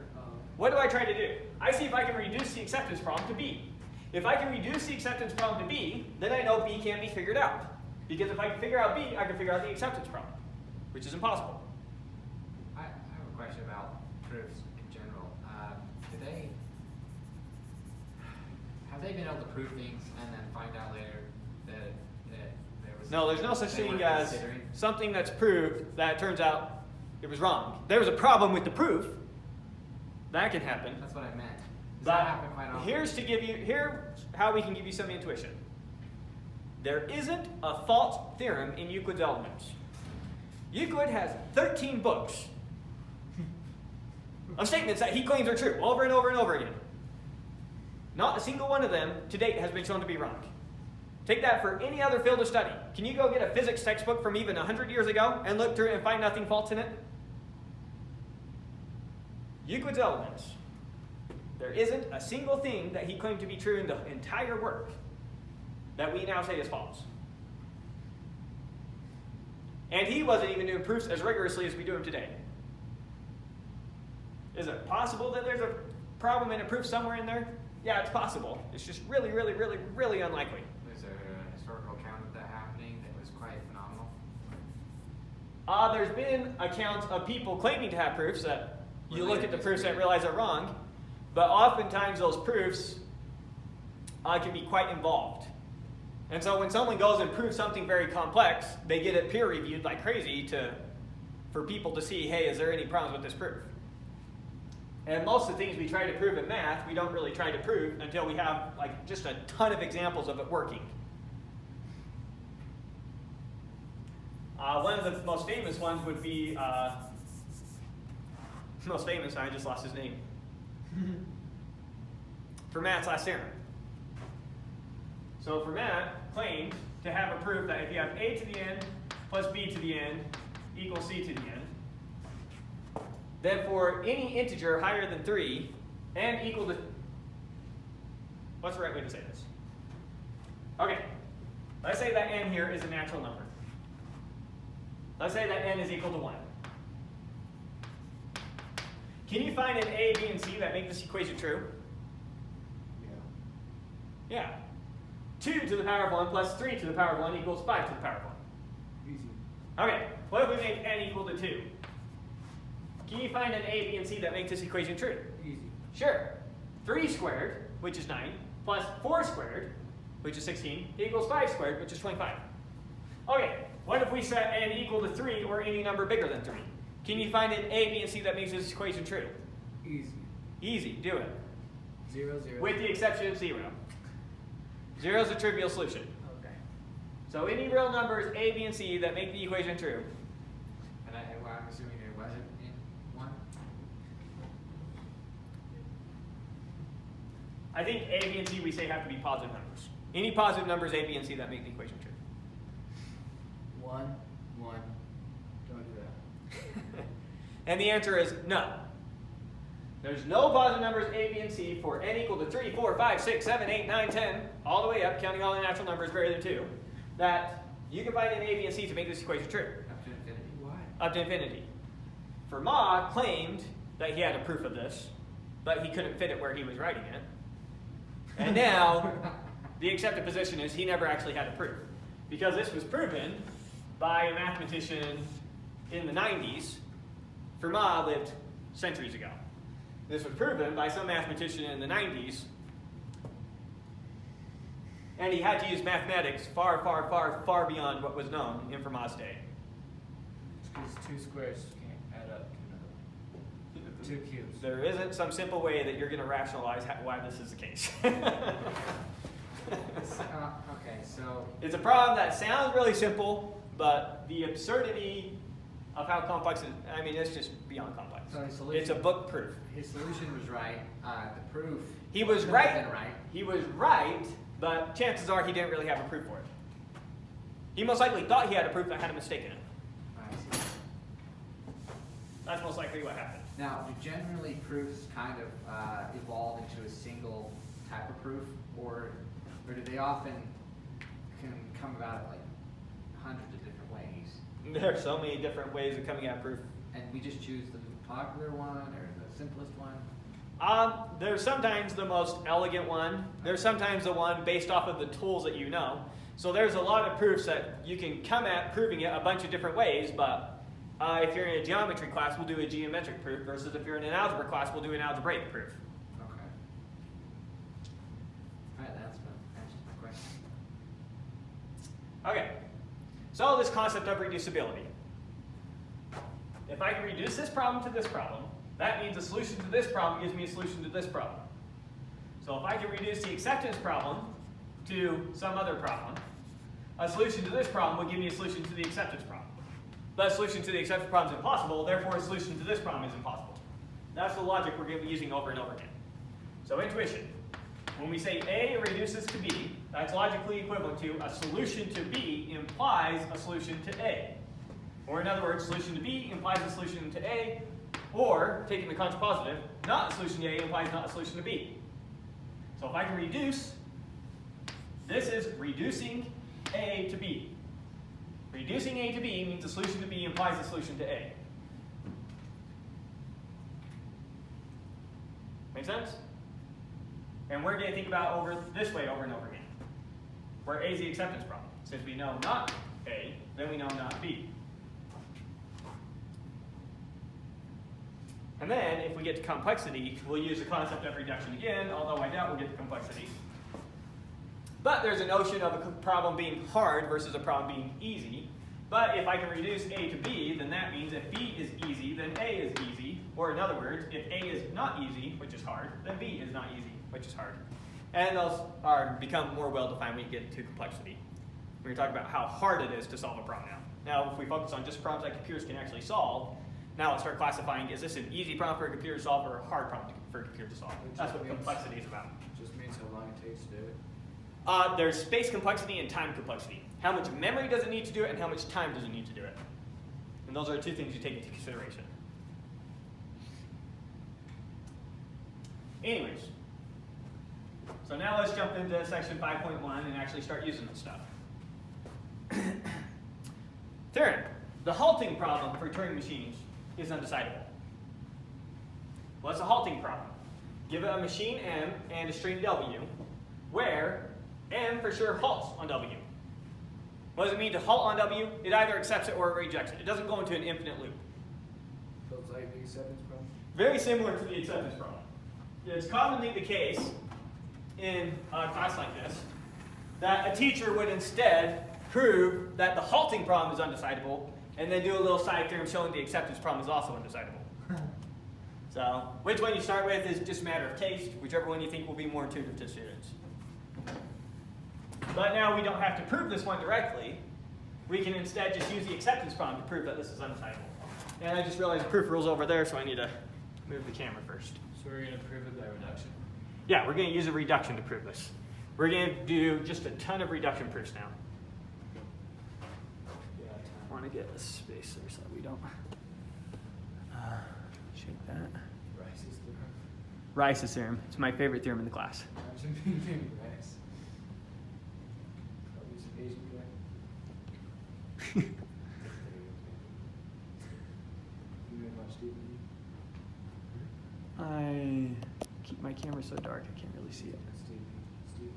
What do I try to do? I see if I can reduce the acceptance problem to B. If I can reduce the acceptance problem to B, then I know B can't be figured out. Because if I can figure out B, I can figure out the acceptance problem, which is impossible. I have a question about proofs in general. Have they been able to prove things and then find out later that there was... No, there's no such they thing weren't as considering? something that's proved that it turns out it was wrong. There was a problem with the proof. That can happen. That's what I meant. Does But that happen quite often? here's how we can give you some intuition. There isn't a false theorem in Euclid's Elements. Euclid has 13 books of statements that he claims are true over and over and over again. Not a single one of them to date has been shown to be wrong. Take that for any other field of study. Can you go get a physics textbook from even 100 years ago and look through it and find nothing false in it? Euclid's Elements. There isn't a single thing that he claimed to be true in the entire work that we now say is false. And he wasn't even doing proofs as rigorously as we do them today. Is it possible that there's a problem in a proof somewhere in there? Yeah, it's possible. It's just really, really, really, really unlikely. There's a historical account of that happening that was quite phenomenal. There's been accounts of people claiming to have proofs that you look at the proofs and realize are wrong, but oftentimes those proofs can be quite involved. And so when someone goes and proves something very complex, they get it peer reviewed like crazy for people to see, hey, is there any problems with this proof? And most of the things we try to prove in math, we don't really try to prove until we have like just a ton of examples of it working. One of the most famous ones would be, most famous, I just lost his name. Fermat's last theorem. So Fermat claimed to have a proof that if you have a to the n plus b to the n equals c to the n, then for any integer higher than 3 and equal to, what's the right way to say this? Okay, let's say that n here is a natural number. Let's say that n is equal to 1. Can you find an a, b, and c that make this equation true? Yeah. 2 to the power of 1 plus 3 to the power of 1 equals 5 to the power of 1. Easy. Okay, what if we make n equal to 2? Can you find an a, b, and c that make this equation true? Easy. Sure. 3 squared, which is 9, plus 4 squared, which is 16, equals 5 squared, which is 25. Okay, what if we set n equal to 3 or any number bigger than 3? Can you find an a, b, and c that makes this equation true? Easy. Easy, do it. 0, 0. With the exception of 0. 0 is a trivial solution. Okay. So any real numbers a, b, and c that make the equation true. And I'm assuming there wasn't in 1? I think a, b, and c we say have to be positive numbers. Any positive numbers a, b, and c that make the equation true. 1, 1. Don't do that. And the answer is no. There's no positive numbers a, b, and c for n equal to 3, 4, 5, 6, 7, 8, 9, 10, all the way up, counting all the natural numbers greater than 2, that you can find an a, b, and c to make this equation true. Up to infinity. Why? Up to infinity. Fermat claimed that he had a proof of this, but he couldn't fit it where he was writing it. And now, the accepted position is he never actually had a proof. Because this was proven by a mathematician in the 90s. Fermat lived centuries ago. This was proven by some mathematician in the 90s. And he had to use mathematics far, far, far, far beyond what was known in Fermat's day. Because 2 squares can't add up to another. 2 cubes. There isn't some simple way that you're going to rationalize why this is the case. Okay, so It's a problem that sounds really simple, but the absurdity of how complex it is, I mean, it's just beyond complex. So his solution- It's a book proof. his solution was right. The proof. He was couldn't right. have been right. He was right, but chances are he didn't really have a proof for it. He most likely thought he had a proof that had a mistake in it. I see. That's most likely what happened. Now, do generally proofs kind of evolve into a single type of proof, or do they often can come about in like hundreds of different ways? There are so many different ways of coming at proof. And we just choose the popular one or the simplest one? There's sometimes the most elegant one. There's sometimes the one based off of the tools that you know. So there's a lot of proofs that you can come at proving it a bunch of different ways, but if you're in a geometry class, we'll do a geometric proof, versus if you're in an algebra class, we'll do an algebraic proof. Okay. All right, that's answers my question. Okay, so this concept of reducibility. If I can reduce this problem to this problem, that means a solution to this problem gives me a solution to this problem. So if I can reduce the acceptance problem to some other problem, a solution to this problem will give me a solution to the acceptance problem. But a solution to the acceptance problem is impossible, therefore a solution to this problem is impossible. That's the logic we're going to be using over and over again. So intuition. When we say A reduces to B, that's logically equivalent to a solution to B implies a solution to A. Or in other words, solution to B implies a solution to A, or, taking the contrapositive, not a solution to A implies not a solution to B. So if I can reduce, this is reducing A to B. Reducing A to B means the solution to B implies the solution to A. Make sense? And we're going to think about over this way over and over again. Where A is the acceptance problem. Since we know not A, then we know not B. And then, if we get to complexity, we'll use the concept of reduction again, although I doubt we'll get to complexity. But there's a notion of a problem being hard versus a problem being easy. But if I can reduce A to B, then that means if B is easy, then A is easy. Or in other words, if A is not easy, which is hard, then B is not easy, which is hard. And those become more well-defined when you get to complexity. We're talking about how hard it is to solve a problem now. Now, if we focus on just problems that computers can actually solve, now let's start classifying, is this an easy problem for a computer to solve or a hard problem for a computer to solve? That's what complexity is about. Just means how long it takes to do it. There's space complexity and time complexity. How much memory does it need to do it and how much time does it need to do it? And those are two things you take into consideration. Anyways, so now let's jump into section 5.1 and actually start using this stuff. Theorem. The halting problem for Turing machines is undecidable. What's a halting problem? Give it a machine M and a string W, where M for sure halts on W. What does it mean to halt on W? It either accepts it or it rejects it. It doesn't go into an infinite loop. So it's like the acceptance problem? Very similar to the acceptance problem. It's commonly the case in a class like this that a teacher would instead prove that the halting problem is undecidable and then do a little side theorem showing the acceptance problem is also undecidable. So which one you start with is just a matter of taste, whichever one you think will be more intuitive to students. But now we don't have to prove this one directly. We can instead just use the acceptance problem to prove that this is undecidable. And I just realized the proof rule's over there, so I need to move the camera first. So we're going to prove it by reduction. Yeah, we're going to use a reduction to prove this. We're going to do just a ton of reduction proofs now. I want to get a spacer so we don't shake that. Rice's theorem. Rice's theorem. It's my favorite theorem in the class. Imagine being named Rice. Probably some Asian guy. You ever watch TV? I keep my camera so dark I can't really see it. Steve.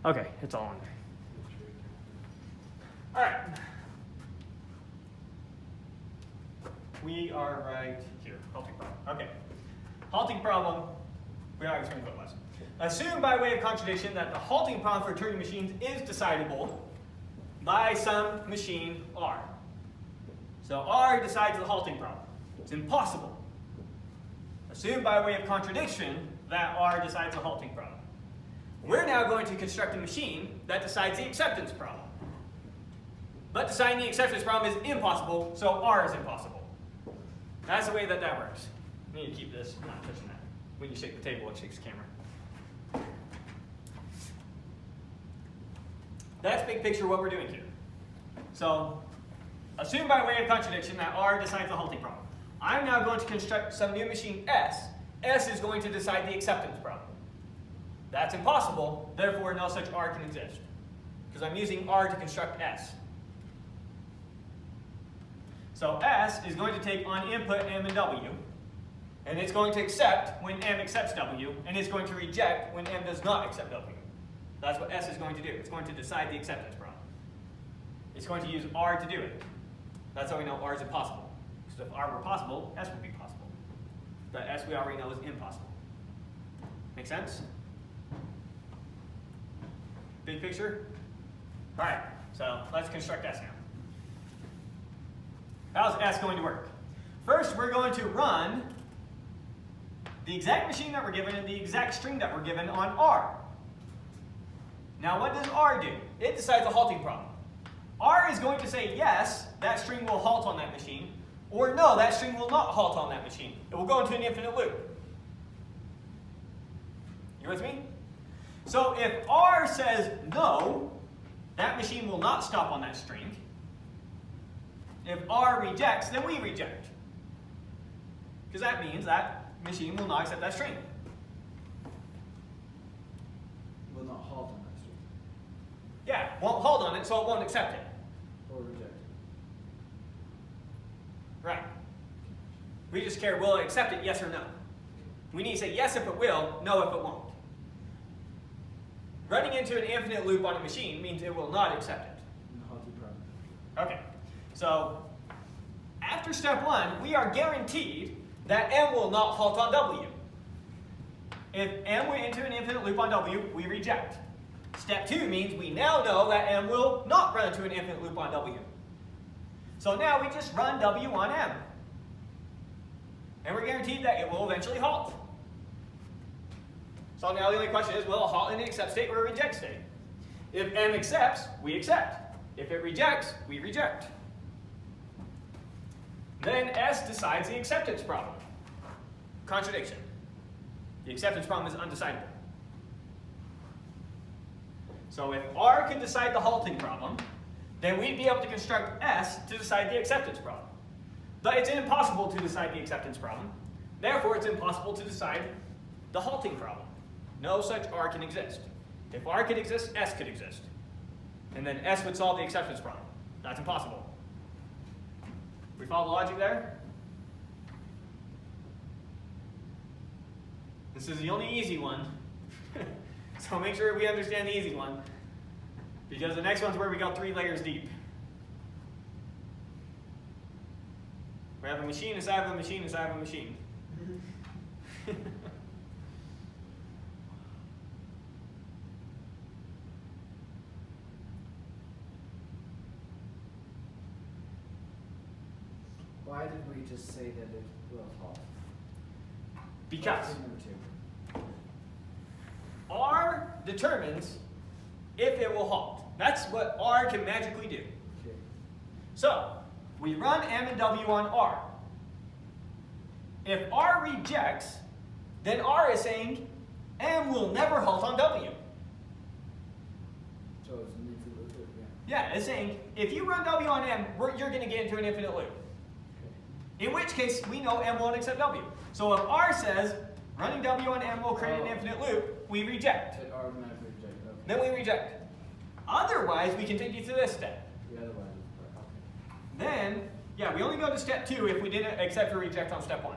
Okay, it's all on there. All right. We are right here. Halting problem. Okay. Halting problem. We already explained what it was. Assume by way of contradiction that the halting problem for Turing machines is decidable by some machine R. So R decides the halting problem. It's impossible. Assume by way of contradiction that R decides the halting problem. We're now going to construct a machine that decides the acceptance problem. But deciding the acceptance problem is impossible, so R is impossible. That's the way that that works. You need to keep this, not touching that. When you shake the table, it shakes the camera. That's big picture what we're doing here. So, assume by way of contradiction that R decides the halting problem. I'm now going to construct some new machine S. S is going to decide the acceptance problem. That's impossible, therefore no such R can exist. Because I'm using R to construct S. So S is going to take on input M and W, and it's going to accept when M accepts W, and it's going to reject when M does not accept W. That's what S is going to do. It's going to decide the acceptance problem. It's going to use R to do it. That's how we know R is impossible. Because if R were possible, S would be possible. But S we already know is impossible. Make sense? Big picture? All right, so let's construct S now. How's S going to work? First, we're going to run the exact machine that we're given and the exact string that we're given on R. Now, what does R do? It decides the halting problem. R is going to say yes, that string will halt on that machine, or no, that string will not halt on that machine. It will go into an infinite loop. You with me? So if R says no, that machine will not stop on that string. If R rejects, then we reject. Because that means that machine will not accept that string. Will not halt on that string. Yeah, won't halt on it, so it won't accept it. We just care, will it accept it, yes or no? We need to say yes if it will, no if it won't. Running into an infinite loop on a machine means it will not accept it. Halting problem. Okay, so after step 1, we are guaranteed that M will not halt on W. If M went into an infinite loop on W, we reject. Step 2 means we now know that M will not run into an infinite loop on W. So now we just run W on M. And we're guaranteed that it will eventually halt. So now the only question is, will it halt in an accept state or a reject state? If M accepts, we accept. If it rejects, we reject. Then S decides the acceptance problem. Contradiction. The acceptance problem is undecidable. So if R can decide the halting problem, then we'd be able to construct S to decide the acceptance problem. But it's impossible to decide the acceptance problem. Therefore, it's impossible to decide the halting problem. No such R can exist. If R could exist, S could exist. And then S would solve the acceptance problem. That's impossible. We follow the logic there? This is the only easy one. So make sure we understand the easy one. Because the next one's where we go 3 layers deep. We have a machine inside of a machine inside of a machine. Why did we just say that it will halt? Because That's number 2. R determines if it will halt. That's what R can magically do. Okay. So, we run M and W on R. If R rejects, then R is saying M will never halt on W. So it's an infinite loop, Yeah, it's saying if you run W on M, you're going to get into an infinite loop. In which case, we know M won't accept W. So if R says running W on M will create an infinite loop, we reject. It automatically rejects. Okay. Then we reject. Otherwise, we continue to this step. The other one is okay. Then, yeah, we only go to step 2 if we didn't accept or reject on step 1.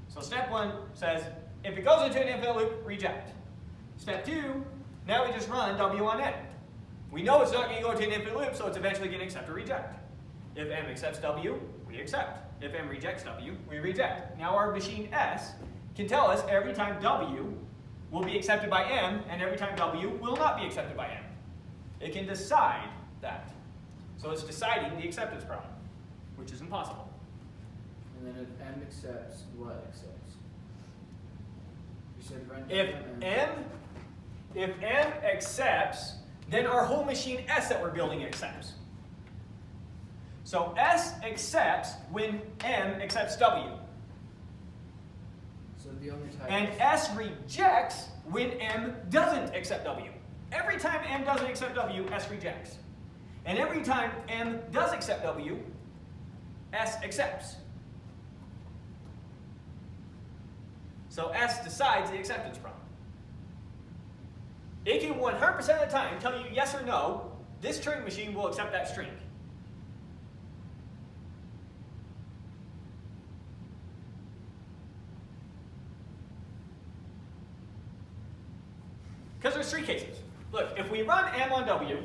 So step 1 says, if it goes into an infinite loop, reject. Step 2, now we just run W on M. We know it's not going to go to an infinite loop, so it's eventually going to accept or reject. If M accepts W, we accept. If M rejects W, we reject. Now our machine S can tell us every time W will be accepted by M, and every time W will not be accepted by M. It can decide that. So it's deciding the acceptance problem, which is impossible. And then if M accepts, what accepts? You said run If M accepts, then our whole machine S that we're building accepts. So S accepts when M accepts W. So the only type And S rejects when M doesn't accept W. Every time M doesn't accept W, S rejects. And every time M does accept W, S accepts. So S decides the acceptance problem. It can 100% of the time tell you yes or no, this Turing machine will accept that string. Because there's 3 cases. Look, if we run M on W,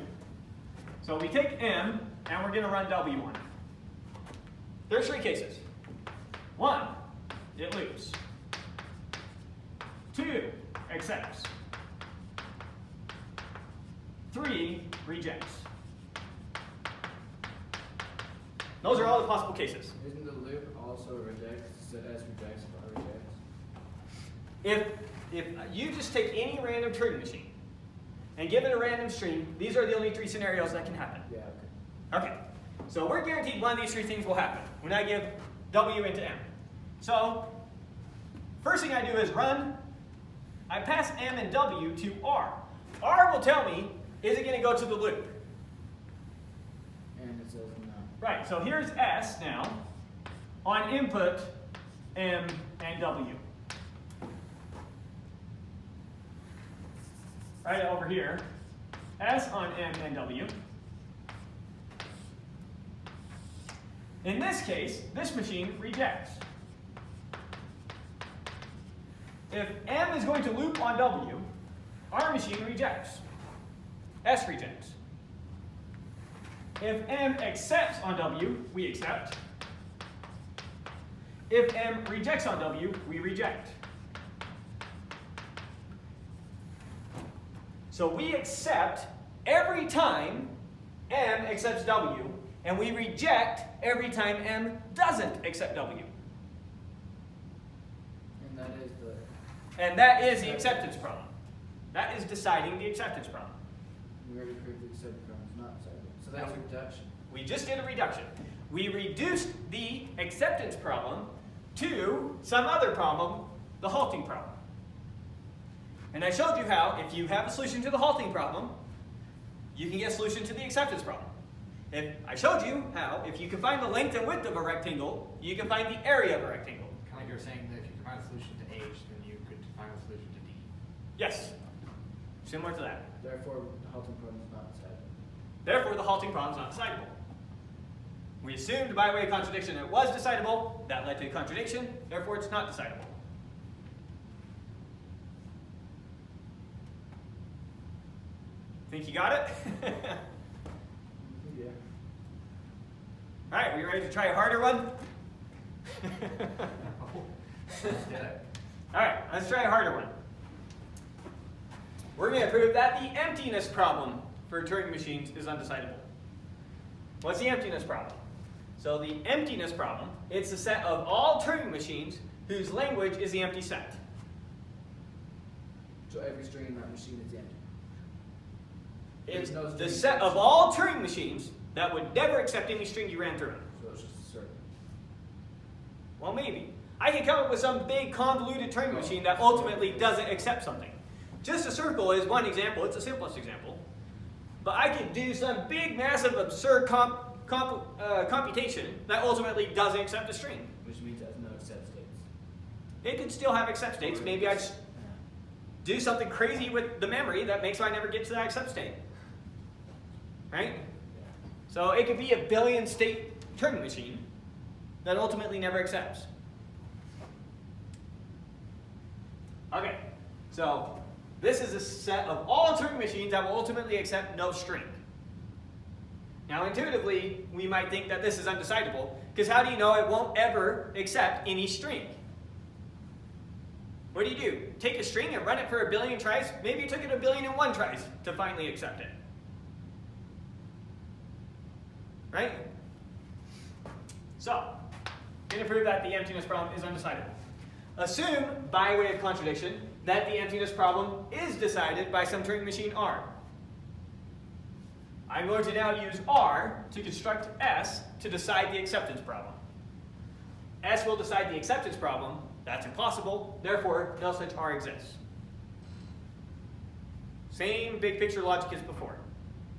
so we take M and we're going to run W on it. There's 3 cases. 1, it loops. 2, accepts. 3, rejects. Those are all the possible cases. Isn't the loop also rejects? So S rejects, R rejects? If you just take any random Turing machine and give it a random string, these are the only 3 scenarios that can happen. Yeah, okay. Okay, so we're guaranteed one of these 3 things will happen when I give W into M. So, first thing I do is I pass M and W to R. R will tell me, is it going to go to the loop? And it says no. Right, so here's S now on input M and W. Right over here, S on M and W. In this case, this machine rejects. If M is going to loop on W, our machine rejects. S rejects. If M accepts on W, we accept. If M rejects on W, we reject. So we accept every time M accepts W, and we reject every time M doesn't accept W. And that is the acceptance problem. That is deciding the acceptance problem. we already proved the acceptance problem is not decidable. So that's reduction. We just did a reduction. We reduced the acceptance problem to some other problem, the halting problem. And I showed you how, if you have a solution to the halting problem, you can get a solution to the acceptance problem. And I showed you how, if you can find the length and width of a rectangle, you can find the area of a rectangle. Kind of like you were saying that if you can find a solution to H, then you could find a solution to D. Yes, similar to that. Therefore, the halting problem is not decidable. Therefore, the halting problem is not decidable. We assumed by way of contradiction it was decidable. That led to a contradiction. Therefore, it's not decidable. Think you got it? Yeah. All right, we ready to try a harder one? All right, let's try a harder one. We're going to prove that the emptiness problem for Turing machines is undecidable. What's the emptiness problem? So the emptiness problem, it's a set of all Turing machines whose language is the empty set. So every string in that machine is empty. It's There's no the string set of all Turing machines that would never accept any string you ran through them. So it's just a circle. Well, maybe. I can come up with some big convoluted Turing machine that ultimately doesn't accept something. Just a circle is one example. It's the simplest example. But I could do some big, massive, absurd computation that ultimately doesn't accept a string. Which means it has no accept states. It could still have accept states. Maybe I just do something crazy with the memory that makes I never get to that accept state. Right? So it could be a billion state Turing machine that ultimately never accepts. Okay, so this is a set of all Turing machines that will ultimately accept no string. Now intuitively, we might think that this is undecidable, because how do you know it won't ever accept any string? What do? Take a string and run it for a billion tries? Maybe it took it 1,000,001 tries to finally accept it. Right? So, going to prove that the emptiness problem is undecidable. Assume, by way of contradiction, that the emptiness problem is decided by some Turing machine R. I'm going to now use R to construct S to decide the acceptance problem. S will decide the acceptance problem. That's impossible. Therefore, no such R exists. Same big picture logic as before.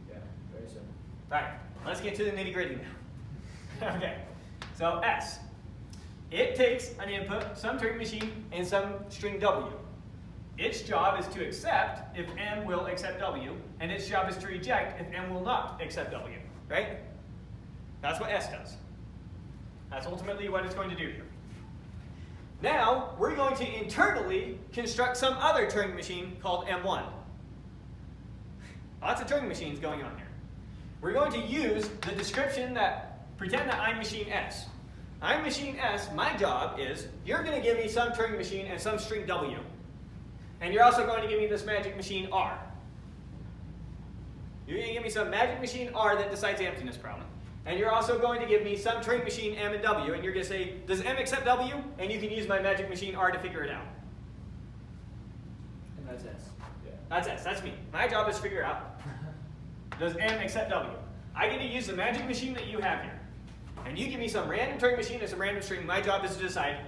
Yeah, very simple. All right, let's get to the nitty-gritty now. Okay, so S. It takes an input, some Turing machine, and some string W. Its job is to accept if M will accept W, and its job is to reject if M will not accept W, right? That's what S does. That's ultimately what it's going to do here. Now, we're going to internally construct some other Turing machine called M1. Lots of Turing machines going on here. We're going to use the description that, pretend that I'm machine S. I'm machine S, my job is, you're going to give me some Turing machine and some string W. And you're also going to give me this magic machine R. You're going to give me some magic machine R that decides the emptiness problem. And you're also going to give me some Turing machine M and W, and you're going to say, does M accept W? And you can use my magic machine R to figure it out. And that's S. Yeah. That's S, that's me. My job is to figure out, does M accept W? I get to use the magic machine that you have here. And you give me some random Turing machine and some random string. My job is to decide,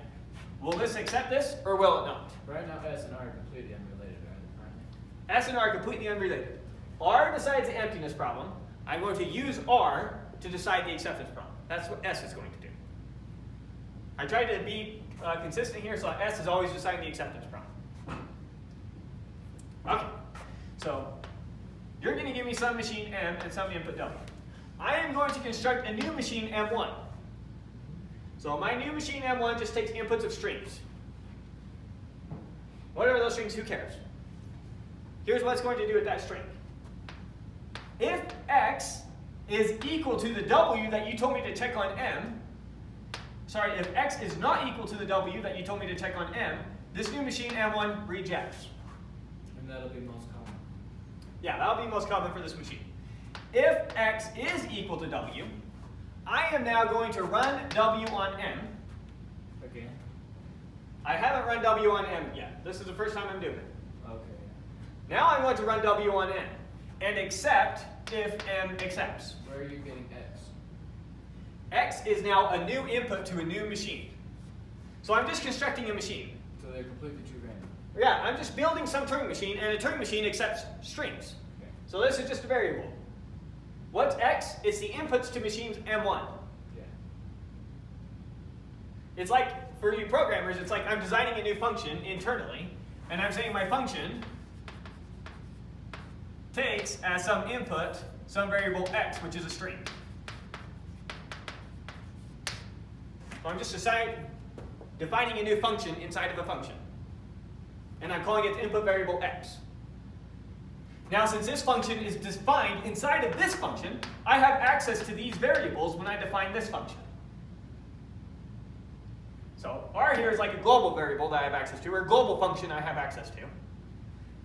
will this accept this or will it not? Right now, S and R are completely unrelated, aren't they? S and R are completely unrelated. R decides the emptiness problem. I'm going to use R to decide the acceptance problem. That's what S is going to do. I tried to be consistent here, so S is always deciding the acceptance problem. Okay, so you're going to give me some machine M and some input W. I am going to construct a new machine M1. So my new machine M1 just takes inputs of strings. What are those strings? Who cares? Here's what it's going to do with that string. If x is equal to the w that you told me to check on m, sorry, if x is not equal to the w that you told me to check on m, this new machine M1 rejects. And that'll be most common. Yeah, that'll be most common for this machine. If x is equal to w, I am now going to run w on m. Again? I haven't run w on m yet. This is the first time I'm doing it. Okay. Now I'm going to run w on m and accept if m accepts. Where are you getting x? X is now a new input to a new machine. So I'm just constructing a machine. So they're completely too random. Yeah, I'm just building some Turing machine, and a Turing machine accepts strings. Okay. So this is just a variable. What's x? It's the inputs to machines M1. Yeah. It's like, for you programmers, it's like I'm designing a new function internally, and I'm saying my function takes as some input some variable x, which is a string. So I'm just defining a new function inside of a function. And I'm calling its input variable x. Now, since this function is defined inside of this function, I have access to these variables when I define this function. So R here is like a global variable that I have access to, or a global function I have access to.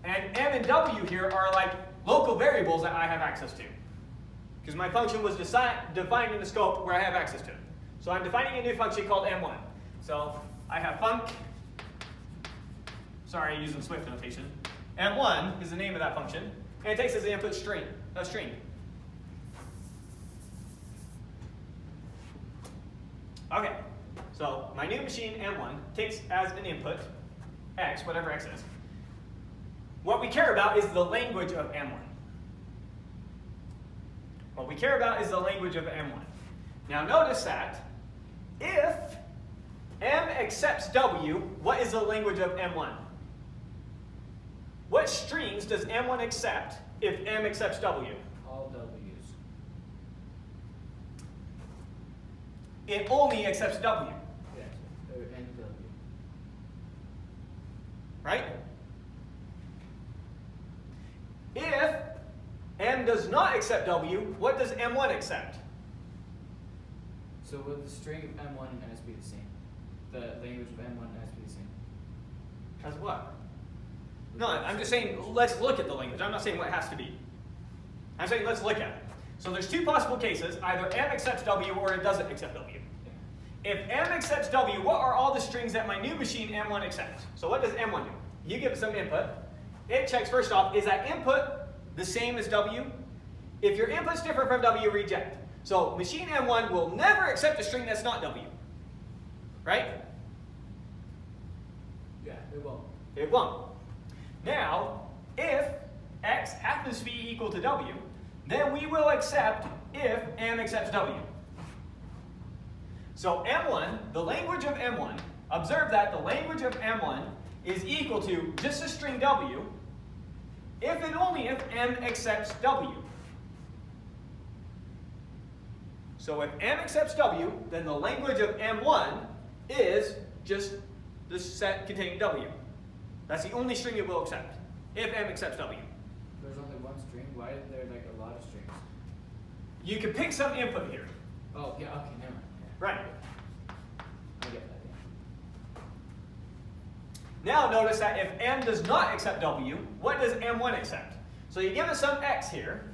And M and W here are like local variables that I have access to. Because my function was defined in the scope where I have access to it. So I'm defining a new function called M1. So I have func, sorry, using Swift notation. M1 is the name of that function, and it takes as the input a string. Okay, so my new machine M1 takes as an input x, whatever x is. What we care about is the language of M1. What we care about is the language of M1. Now notice that if M accepts W, what is the language of M1? What strings does M1 accept if M accepts W? All W's. It only accepts W, Yes. Or NW. right? If M does not accept W, what does M1 accept? So will the string of M1 and S be the same? The language of M1 and S be the same? As what? No, I'm just saying let's look at the language. I'm not saying what it has to be. I'm saying let's look at it. So there's two possible cases. Either M accepts W or it doesn't accept W. If M accepts W, what are all the strings that my new machine M1 accepts? So what does M1 do? You give it some input. It checks first off, is that input the same as W? If your input's different from W, reject. So machine M1 will never accept a string that's not W. Right? Yeah, it won't. It won't. Now, if x happens to be equal to W, then we will accept if M accepts W. So M1, the language of M1, observe that the language of M1 is equal to just a string W if and only if M accepts W. So if M accepts W, then the language of M1 is just the set containing W. That's the only string it will accept, if M accepts W. There's only one string. Why is there like a lot of strings? You can pick some input here. Oh, yeah, okay, never mind. Yeah. Right. I get that, yeah. Now notice that if M does not accept W, what does M1 accept? So you give it some X here,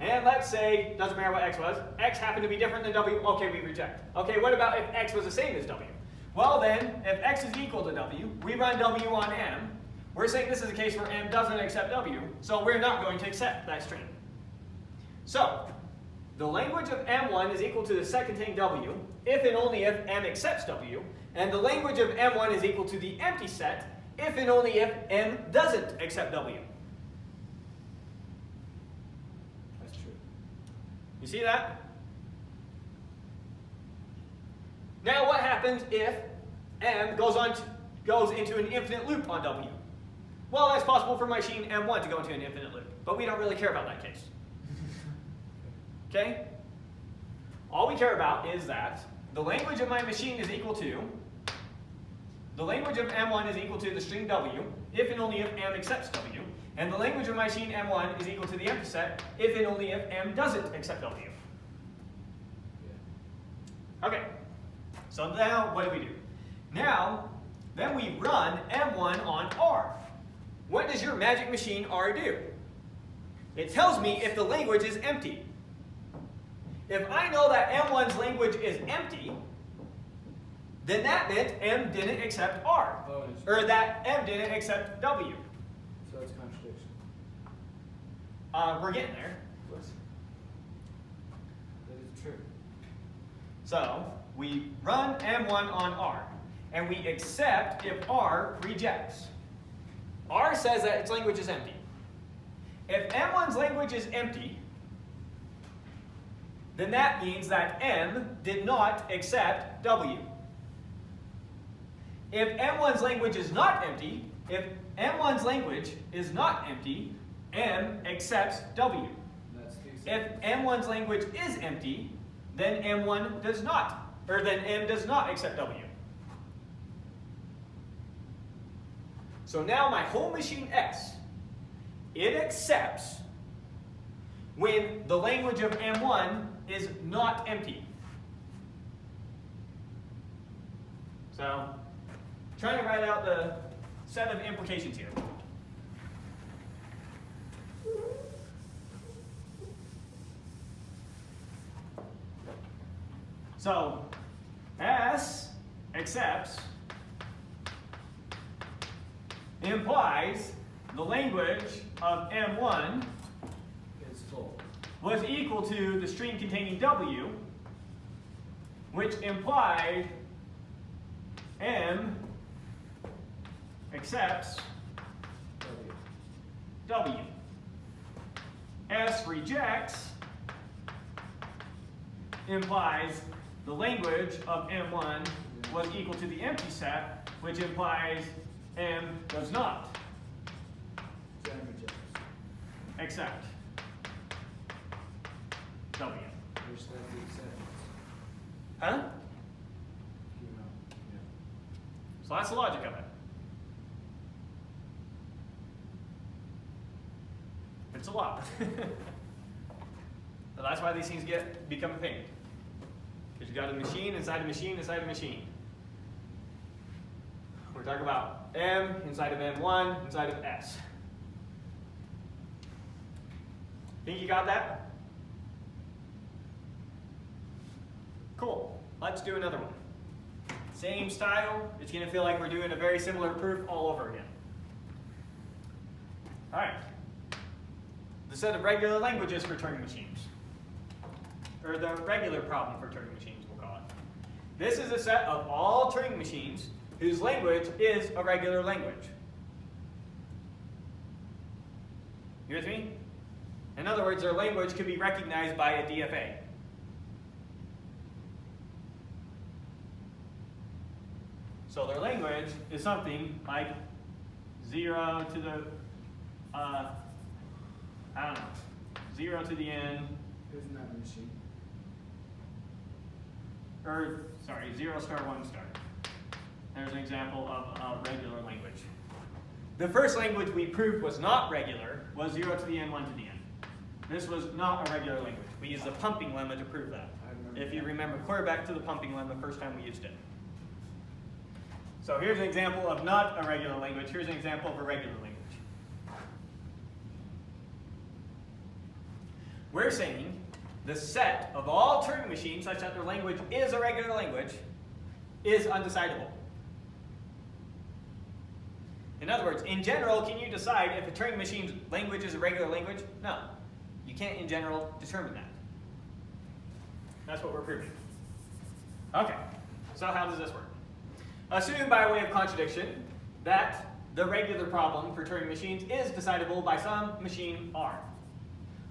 and let's say, doesn't matter what X was, X happened to be different than W, okay, we reject. Okay, what about if X was the same as W? Well then, if X is equal to W, we run W on M. We're saying this is a case where M doesn't accept W, so we're not going to accept that string. So, the language of M1 is equal to the set containing W, if and only if M accepts W, and the language of M1 is equal to the empty set, if and only if M doesn't accept W. That's true. You see that? Now what happens if M goes into an infinite loop on W? Well, that's possible for machine M1 to go into an infinite loop, but we don't really care about that case. Okay? All we care about is that the language of my machine is equal to, the language of M1 is equal to the string W, if and only if M accepts W, and the language of my machine M1 is equal to the empty set, if and only if M doesn't accept W. Okay, so now what do we do? Now, then we run M1 on R. What does your magic machine R do? It tells me if the language is empty. If I know that M1's language is empty, then that meant M didn't accept R. Oh, Or that M didn't accept W. so it's contradiction. We're getting there. That is true. So we run M1 on R, and we accept if R rejects. R says that its language is empty. If M1's language is empty, then that means that M did not accept W. If M1's language is not empty, if M1's language is not empty, M accepts W. That's the If acceptance. M1's language is empty, then M1 does not, or then M does not accept W. So now my whole machine S, it accepts when the language of M1 is not empty. So, trying to write out the set of implications here. So, S accepts implies the language of M1 It's full. was equal to the string containing W, which implied M accepts W. W. S rejects implies the language of M1 was equal to the empty set, which implies M does not Jen rejects. accept W. Which that's the acceptance. Huh? You know. Yeah. So that's the logic of it. It's a lot. But that's why these things become a pain. Because you got a machine inside a machine inside a machine. We're talking about M inside of M1 inside of S. Think you got that? Cool. Let's do another one. Same style. It's going to feel like we're doing a very similar proof all over again. All right. The set of regular languages for Turing machines. Or the regular problem for Turing machines, we'll call it. This is a set of all Turing machines whose language is a regular language. You with me? In other words, their language could be recognized by a DFA. So their language is something like 0 to the, I don't know, 0 to the n, Who's in that machine? or sorry, 0 star 1 star. There's an example of a regular language. The first language we proved was not regular was 0 to the n, 1 to the n. This was not a regular language. We used the pumping lemma to prove that. I remember If you that. remember, clear back to the pumping lemma first time we used it. So here's an example of not a regular language. Here's an example of a regular language. We're saying the set of all Turing machines such that their language is a regular language is undecidable. In other words, in general, can you decide if a Turing machine's language is a regular language? No. You can't, in general, determine that. That's what we're proving. Okay, so how does this work? Assume, by way of contradiction, that the regular problem for Turing machines is decidable by some machine R.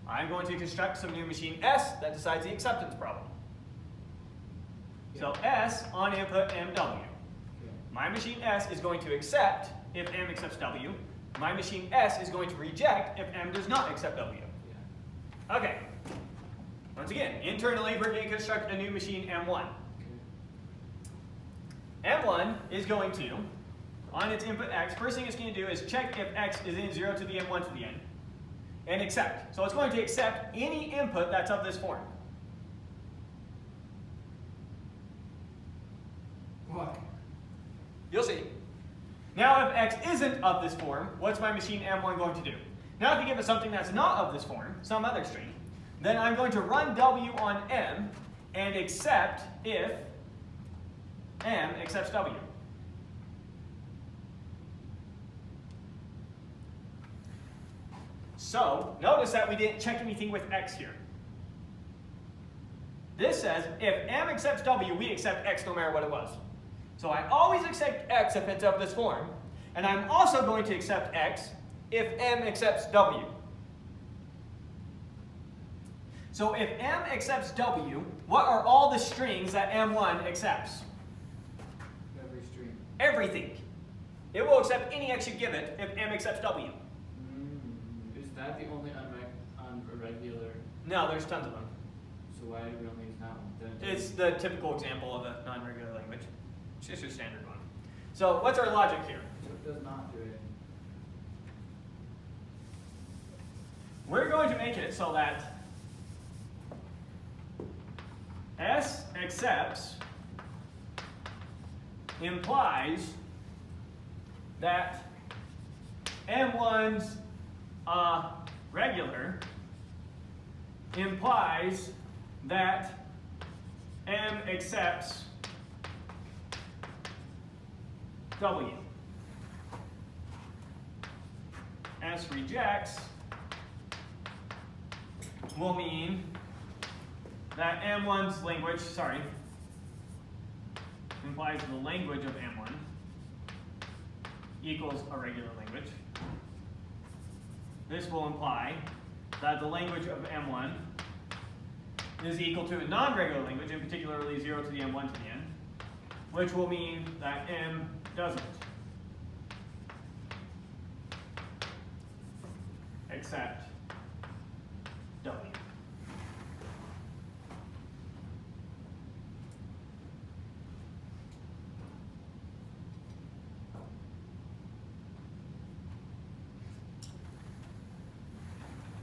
I'm going to construct some new machine S that decides the acceptance problem. So S on input MW. Okay. My machine S is going to accept if M accepts W. My machine S is going to reject if M does not accept W. Yeah. Okay. Once again, internally we're going to construct a new machine M1. Okay. M1 is going to, on its input x, first thing it's going to do is check if x is in 0 to the m1 to the n, and accept. So it's going to accept any input that's of this form. What? You'll see. Now if x isn't of this form, what's my machine M1 going to do? Now if you give it something that's not of this form, some other string, then I'm going to run W on M and accept if M accepts W. So notice that we didn't check anything with x here. This says if M accepts W, we accept x no matter what it was. So I always accept x if it's of this form, and I'm also going to accept x if M accepts W. So if M accepts W, what are all the strings that M1 accepts? Every string. Everything. It will accept any x you give it if M accepts W. Is that the only irregular? No, there's tons of them. So why do we only use that one? It's the typical example of a non-regular language. It's just a standard one. So what's our logic here? So it does not do it. We're going to make it so that S accepts implies that M1's regular implies that M accepts W. S rejects will mean that M1's language, implies the language of M1 equals a regular language. This will imply that the language of M1 is equal to a non-regular language, in particularly 0 to the M1 to the n, which will mean that M doesn't accept W.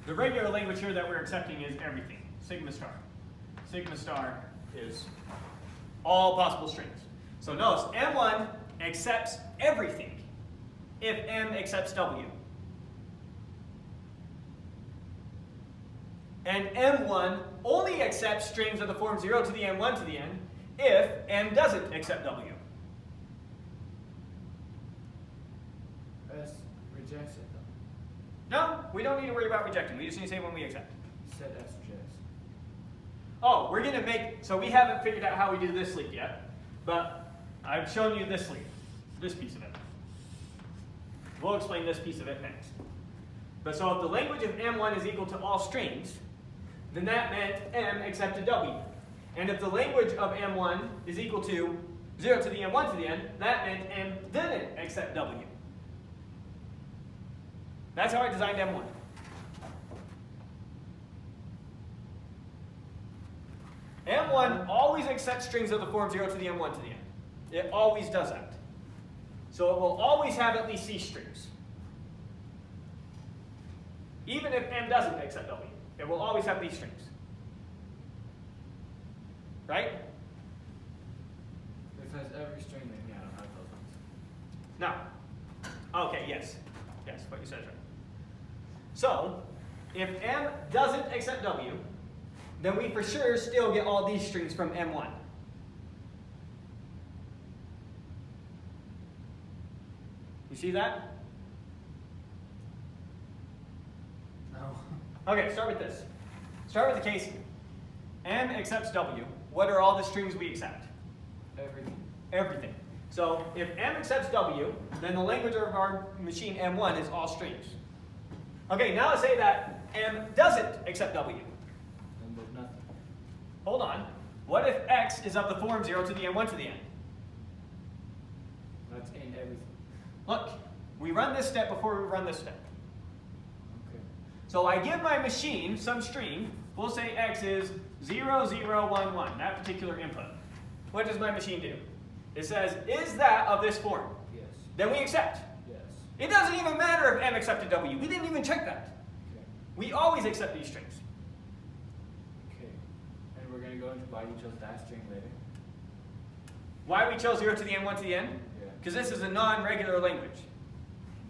The regular language here that we're accepting is everything, sigma star. Sigma star is all possible strings. So notice, M1 accepts everything if M accepts W. And M1 only accepts strings of the form 0 to the M1 to the n if M doesn't accept W. S rejects it though. No, we don't need to worry about rejecting. We just need to say when we accept. Said S rejects. Oh, we're going to make, so we haven't figured out how we do this leap yet, but I've shown you this leap, this piece of it. We'll explain this piece of it next. But so if the language of M1 is equal to all strings, then that meant M accepted W. And if the language of M1 is equal to 0 to the M1 to the n, that meant M didn't accept W. That's how I designed M1. M1 always accepts strings of the form 0 to the M1 to the n. It always does that. So it will always have at least C strings. Even if M doesn't accept W, it will always have these strings. Right? Because every string then yeah, I don't have those ones. Now, okay, yes. Yes, what you said is right. So, if M doesn't accept W, then we for sure still get all these strings from M1. You see that? No. Okay, start with this. Start with the case M accepts W. What are all the strings we accept? Everything. Everything. So if M accepts W, then the language of our machine M1 is all strings. Okay, now let's say that M doesn't accept W. Then there's nothing. Hold on. What if X is of the form 0 to the M1 to the n? That's in everything. Look, we run this step before we run this step. Okay. So I give my machine some string. We'll say X is 0011, that particular input. What does my machine do? It says, is that of this form? Yes. Then we accept. Yes. It doesn't even matter if M accepted W. We didn't even check that. Okay. We always accept these strings. Okay. And we're going to go into why you chose that string later. Why we chose 0 to the n, 1 to the n? Yeah. Because this is a non-regular language.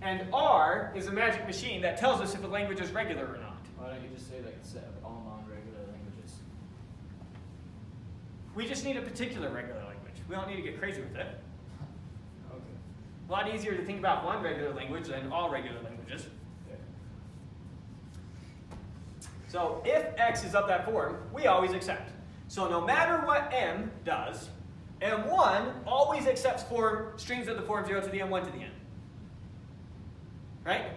And R is a magic machine that tells us if a language is regular or not. Why don't you just say like a set of all non-regular languages? We just need a particular regular language. We don't need to get crazy with it. Okay. A lot easier to think about one regular language than all regular languages. Okay. So if X is of that form, we always accept. So no matter what M does, M1 always accepts strings of the form 0 to the n, 1 to the n. Right?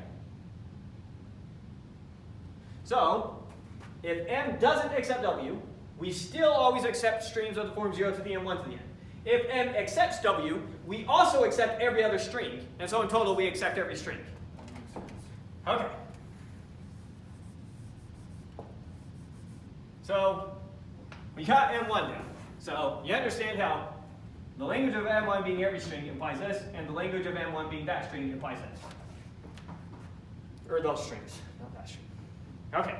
So if M doesn't accept W, we still always accept strings of the form 0 to the n, 1 to the n. If M accepts W, we also accept every other string. And so in total, we accept every string. That makes sense. Okay. So we got M1 down. So you understand how the language of M1 being every string implies this, and the language of M1 being that string implies this. Or those strings, not that string. Okay.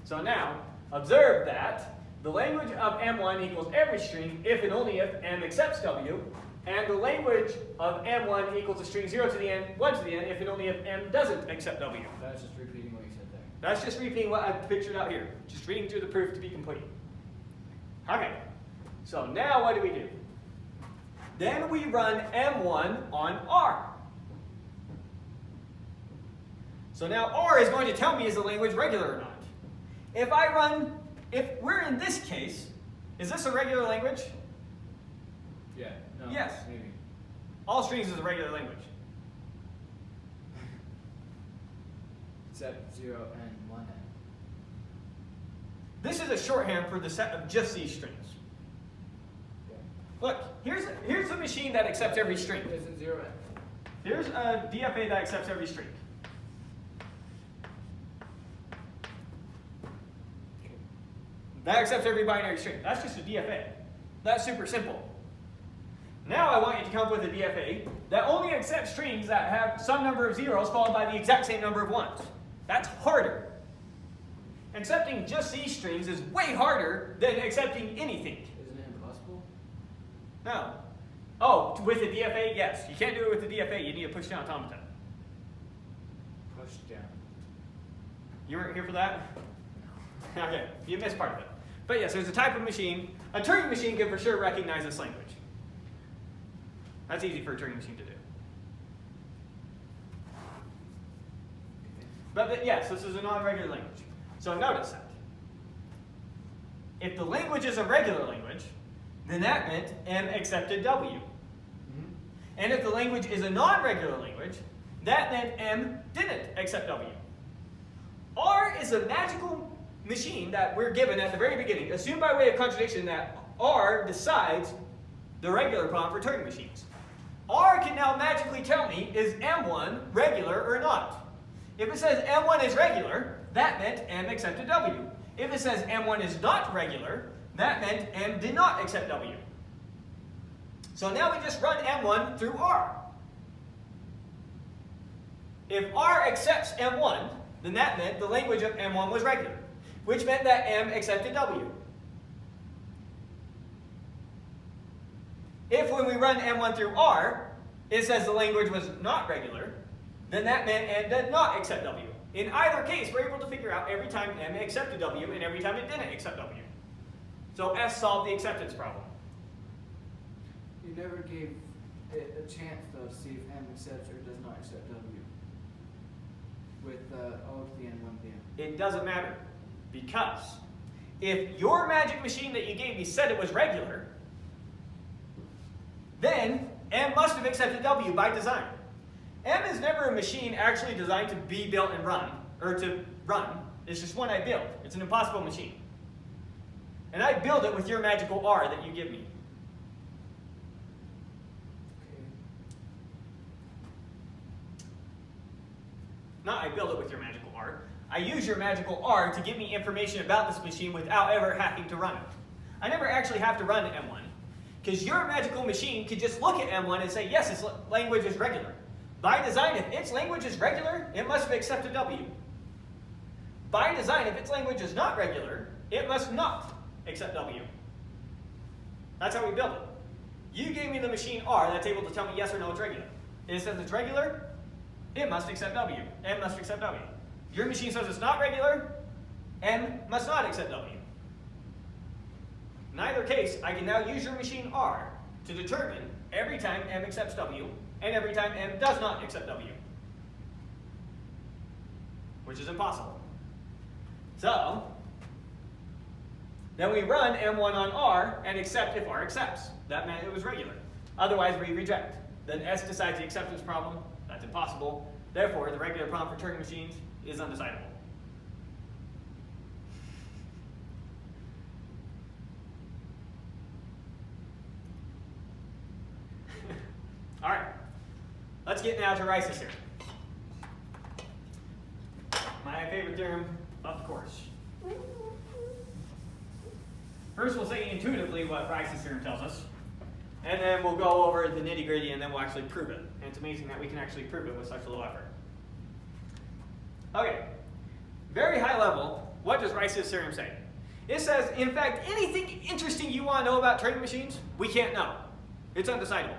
So now, observe that the language of M1 equals every string if and only if M accepts W, and the language of M1 equals a string 0 to the n, 1 to the n if and only if M doesn't accept W. That's just repeating what you said there. That's just repeating what I've pictured out here. Just reading through the proof to be complete. Okay, so now what do? Then we run M1 on R. So now R is going to tell me is the language regular or not. If we're in this case, is this a regular language? Yeah. No. Yes. Maybe. All strings is a regular language. Except 0 and 1 n. This is a shorthand for the set of just these strings. Okay. Look, here's a machine that accepts every string. Isn't 0 n? Here's a DFA that accepts every string. Okay. That accepts every binary string. That's just a DFA. That's super simple. Now I want you to come up with a DFA that only accepts strings that have some number of zeros followed by the exact same number of ones. That's harder. Accepting just these strings is way harder than accepting anything. Isn't it impossible? No. Oh, with a DFA? Yes. You can't do it with a DFA. You need a push-down automaton. Push down. You weren't here for that? Okay, you missed part of it. But yes, there's a type of machine. A Turing machine can for sure recognize this language. That's easy for a Turing machine to do. But yes, this is a non-regular language. So notice that. If the language is a regular language, then that meant M accepted W. Mm-hmm. And if the language is a non-regular language, that meant M didn't accept W. R is a magical machine that we're given at the very beginning, assumed by way of contradiction that R decides the regular problem for Turing machines. R can now magically tell me, is M1 regular or not? If it says M1 is regular, that meant M accepted W. If it says M1 is not regular, that meant M did not accept W. So now we just run M1 through R. If R accepts M1, then that meant the language of M1 was regular, which meant that M accepted W. If when we run M1 through R, it says the language was not regular, then that meant M did not accept W. In either case, we're able to figure out every time M accepted W and every time it didn't accept W. So S solved the acceptance problem. You never gave it a chance, though, to see if M accepts or does not accept W. With O to the n, 1 to the n. It doesn't matter, because if your magic machine that you gave me said it was regular, then M must have accepted W by design. M is never a machine actually designed to be built and run, or to run. It's just one I build. It's an impossible machine. And I build it with your magical R that you give me. Okay. Not I build it with your magical R. I use your magical R to give me information about this machine without ever having to run it. I never actually have to run M1. Because your magical machine could just look at M1 and say, yes, its language is regular. By design, if its language is regular, it must have accepted W. By design, if its language is not regular, it must not accept W. That's how we build it. You gave me the machine R that's able to tell me yes or no it's regular. It says it's regular, it must accept W. M must accept W. Your machine says it's not regular, M must not accept W. In either case, I can now use your machine R to determine every time M accepts W and every time M does not accept W. Which is impossible. So, then we run M1 on R and accept if R accepts. That meant it was regular. Otherwise, we reject. Then S decides the acceptance problem. That's impossible. Therefore, the regular problem for Turing machines is undecidable. All right. Let's get now to Rice's theorem. My favorite theorem of the course. First, we'll say intuitively what Rice's theorem tells us, and then we'll go over the nitty-gritty, and then we'll actually prove it. And it's amazing that we can actually prove it with such little effort. Okay, very high level, what does Rice's theorem say? It says, in fact, anything interesting you want to know about Turing machines, we can't know. It's undecidable.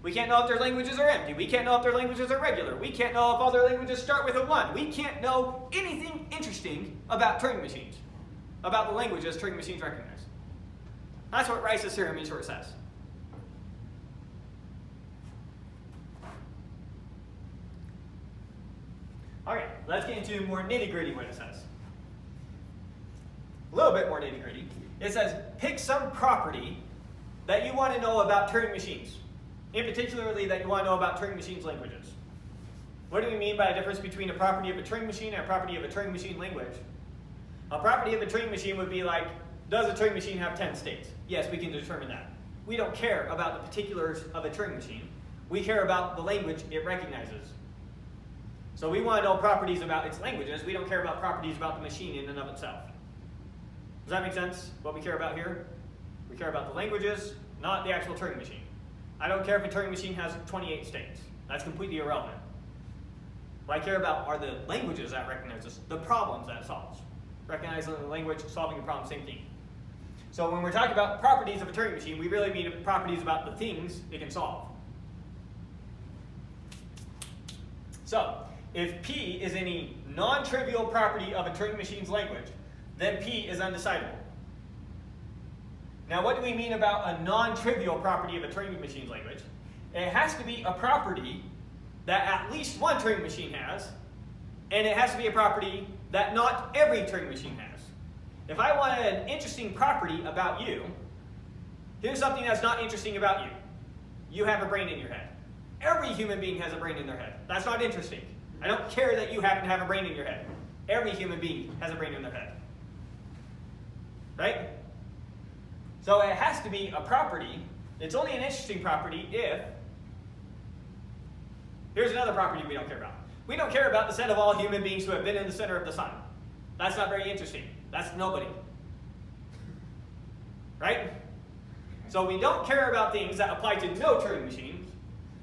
We can't know if their languages are empty. We can't know if their languages are regular. We can't know if all their languages start with a 1. We can't know anything interesting about Turing machines, about the languages Turing machines recognize. That's what Rice's theorem in short says. Okay, let's get into more nitty-gritty what it says. A little bit more nitty-gritty. It says, pick some property that you want to know about Turing machines. In particularly that you want to know about Turing machines' languages. What do we mean by a difference between a property of a Turing machine and a property of a Turing machine language? A property of a Turing machine would be like, does a Turing machine have 10 states? Yes, we can determine that. We don't care about the particulars of a Turing machine. We care about the language it recognizes. So we want to know properties about its languages. We don't care about properties about the machine in and of itself. Does that make sense, what we care about here? We care about the languages, not the actual Turing machine. I don't care if a Turing machine has 28 states. That's completely irrelevant. What I care about are the languages that recognizes, the problems that it solves. Recognizing the language, solving the problem, same thing. So when we're talking about properties of a Turing machine, we really mean properties about the things it can solve. So, if P is any non-trivial property of a Turing machine's language, then P is undecidable. Now, what do we mean about a non-trivial property of a Turing machine's language? It has to be a property that at least one Turing machine has, and it has to be a property that not every Turing machine has. If I wanted an interesting property about you, here's something that's not interesting about you. You have a brain in your head. Every human being has a brain in their head. That's not interesting. I don't care that you happen to have a brain in your head. Every human being has a brain in their head. Right? So it has to be a property. It's only an interesting property if... Here's another property we don't care about. We don't care about the set of all human beings who have been in the center of the sun. That's not very interesting. That's nobody. Right? So we don't care about things that apply to no Turing machines,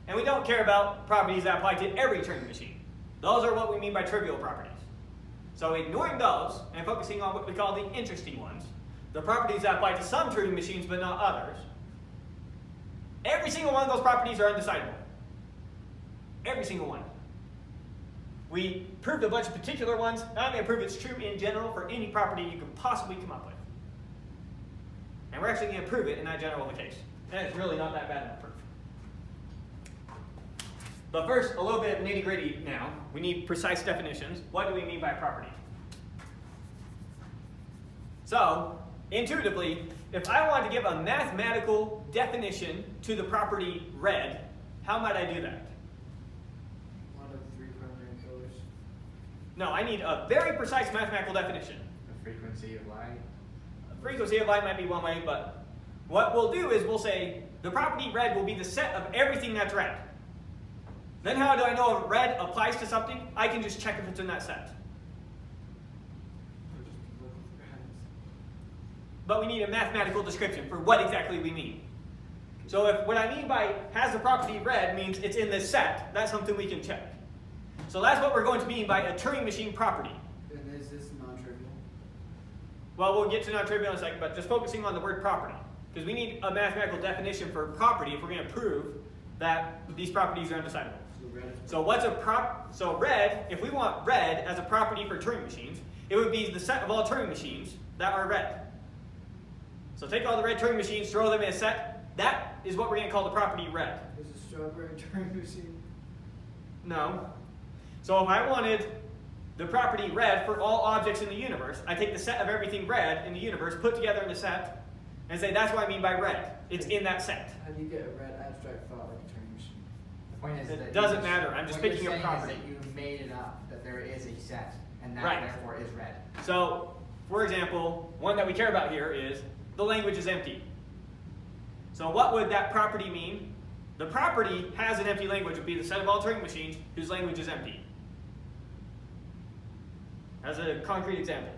and we don't care about properties that apply to every Turing machine. Those are what we mean by trivial properties. So ignoring those and focusing on what we call the interesting ones, the properties that apply to some Turing machines but not others, every single one of those properties are undecidable. Every single one. We proved a bunch of particular ones. Now I'm going to prove it's true in general for any property you could possibly come up with. And we're actually going to prove it in that general case. And it's really not that bad of a proof. But first, a little bit of nitty-gritty now. We need precise definitions. What do we mean by property? So, intuitively, if I wanted to give a mathematical definition to the property red, how might I do that? One of the 3 primary colors. No, I need a very precise mathematical definition. The frequency of light. Frequency of light might be one way, but what we'll do is we'll say the property red will be the set of everything that's red. Then how do I know if red applies to something? I can just check if it's in that set. but we need a mathematical description for what exactly we mean. So if what I mean by has the property red means it's in this set, that's something we can check. So that's what we're going to mean by a Turing machine property. And is this non-trivial? Well, we'll get to non-trivial in a second, but just focusing on the word property. Because we need a mathematical definition for property if we're going to prove that these properties are undecidable. So what's a so red, if we want red as a property for Turing machines, it would be the set of all Turing machines that are red. So take all the red Turing machines, throw them in a set. That is what we're going to call the property red. Is a strawberry Turing machine? No. So if I wanted the property red for all objects in the universe, I take the set of everything red in the universe, put together in a set, and say that's what I mean by red. It's in that set. How do you get a red abstract file like a Turing machine? The point is It that doesn't matter. I'm just picking a property. What you're saying is that you made it up, that there is a set, and that Right. therefore is red. So, for example, one that we care about here is the language is empty. So what would that property mean? The property has an empty language would be the set of all Turing machines whose language is empty. As a concrete example.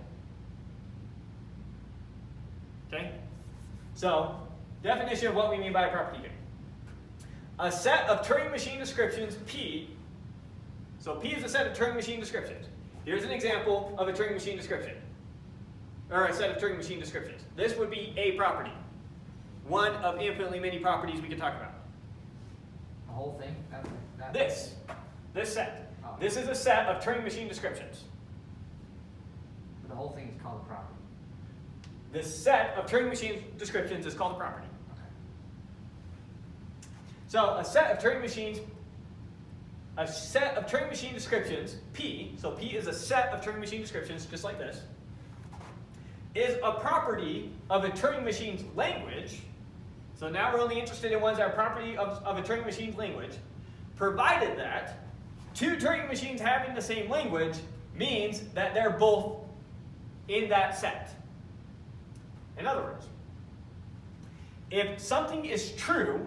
Okay? So, definition of what we mean by a property here. A set of Turing machine descriptions, P. So P is a set of Turing machine descriptions. Here's an example of a Turing machine description. Or a set of Turing machine descriptions. This would be a property. One of infinitely many properties we could talk about. The whole thing? This set. Oh. This is a set of Turing machine descriptions. The whole thing is called a property. This set of Turing machine descriptions is called a property. Okay. So a set of Turing machine descriptions, P, so P is a set of Turing machine descriptions, just like this, is a property of a Turing machine's language. So now we're only interested in ones that are property of a Turing machine's language, provided that two Turing machines having the same language means that they're both in that set. In other words, if something is true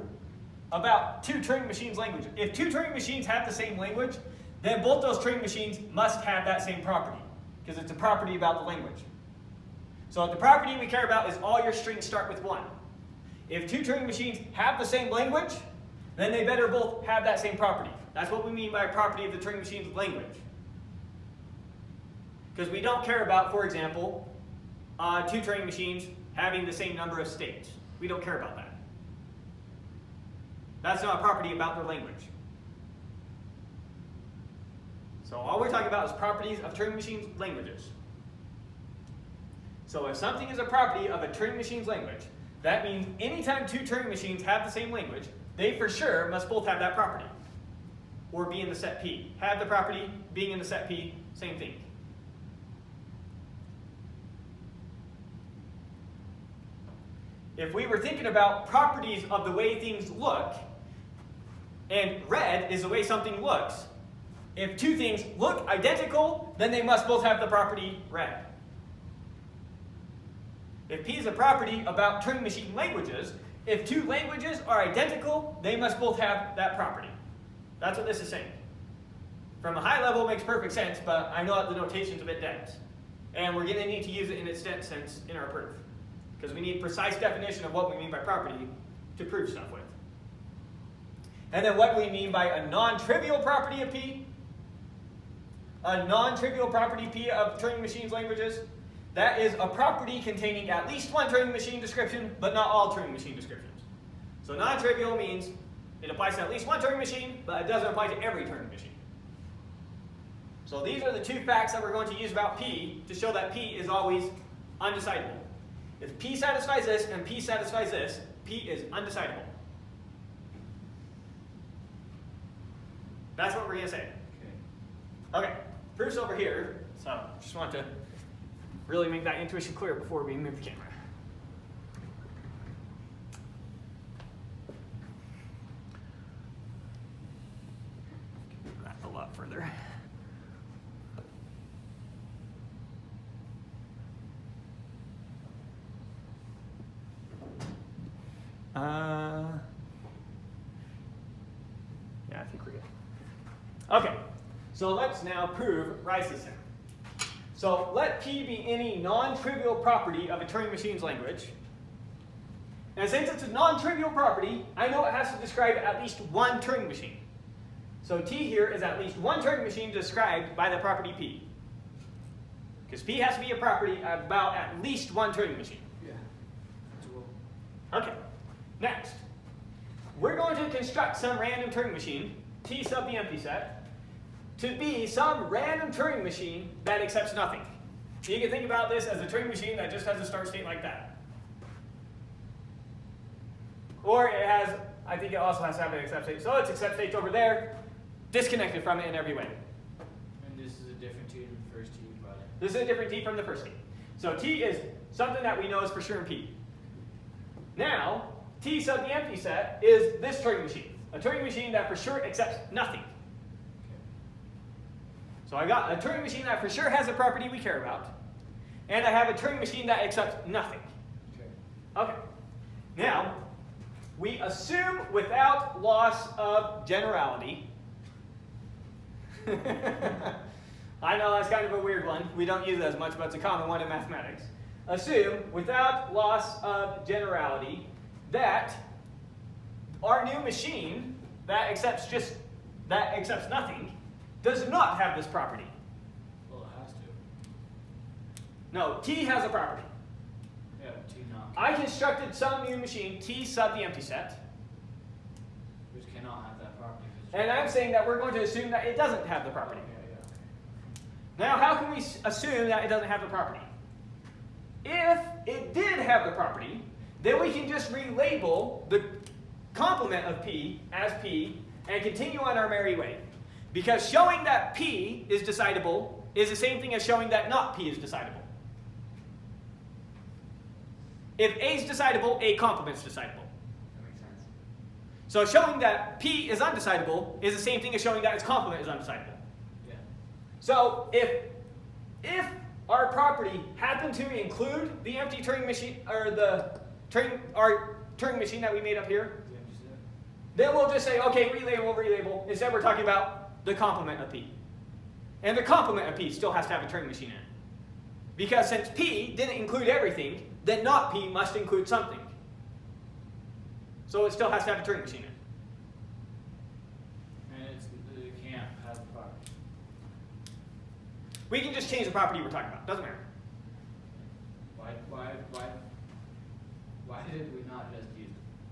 about two Turing machines' languages, if two Turing machines have the same language, then both those Turing machines must have that same property, because it's a property about the language. So the property we care about is all your strings start with 1. If two Turing machines have the same language, then they better both have that same property. That's what we mean by a property of the Turing machine's language. Because we don't care about, for example, two Turing machines having the same number of states. We don't care about that. That's not a property about their language. So all we're talking about is properties of Turing machines' languages. So if something is a property of a Turing machine's language, that means anytime two Turing machines have the same language, they for sure must both have that property. Or be in the set P. Have the property, being in the set P, same thing. If we were thinking about properties of the way things look, and red is the way something looks, if two things look identical, then they must both have the property red. If P is a property about Turing machine languages, if two languages are identical, they must both have that property. That's what this is saying. From a high level, it makes perfect sense, but I know that the notation's a bit dense. And we're going to need to use it in its dense sense in our proof. Because we need precise definition of what we mean by property to prove stuff with. And then what do we mean by a non-trivial property of P? A non-trivial property P of Turing machine's languages? That is a property containing at least one Turing machine description, but not all Turing machine descriptions. So non-trivial means it applies to at least one Turing machine, but it doesn't apply to every Turing machine. So these are the two facts that we're going to use about P to show that P is always undecidable. If P satisfies this and P satisfies this, P is undecidable. That's what we're going to say. Okay, proof's over here, so just want to really make that intuition clear before we move the camera. Move that a lot further. Yeah, I think we're good. Okay, so let's now prove Rice's theorem. So let P be any non-trivial property of a Turing machine's language. And since it's a non-trivial property, I know it has to describe at least one Turing machine. So T here is at least one Turing machine described by the property P. Because P has to be a property about at least one Turing machine. Yeah. That's cool. Okay, next. We're going to construct some random Turing machine, T sub the empty set, to be some random Turing machine that accepts nothing. You can think about this as a Turing machine that just has a start state like that. Or it has, I think it also has to have an accept state. So its accept state's over there, disconnected from it in every way. And this is a different T than the first T we brought in. This is a different T from the first T. So T is something that we know is for sure in P. Now, T sub the empty set is this Turing machine. A Turing machine that for sure accepts nothing. So I got a Turing machine that for sure has a property we care about. And I have a Turing machine that accepts nothing. Okay. Now, we assume without loss of generality. I know that's kind of a weird one. We don't use it as much, but it's a common one in mathematics. Assume without loss of generality that our new machine that accepts nothing does not have this property. Well, it has to. No, T has a property. Yeah, T not. I constructed some new machine, T sub the empty set, Which cannot have that property. and I'm saying that we're going to assume that it doesn't have the property. Yeah. Now, how can we assume that it doesn't have the property? If it did have the property, then we can just relabel the complement of P as P and continue on our merry way. Because showing that P is decidable is the same thing as showing that not P is decidable. If A is decidable, A complement's decidable. That makes sense. So showing that P is undecidable is the same thing as showing that its complement is undecidable. Yeah. So if our property happened to include the empty Turing machine, or our Turing machine that we made up here, The empty set. then we'll just say, okay, relabel. Instead, we're talking about the complement of P. And the complement of P still has to have a Turing machine in it. Because since P didn't include everything, then not P must include something. So it still has to have a Turing machine in it. And it can't have the property. We can just change the property we're talking about. Doesn't matter. Why did we not just use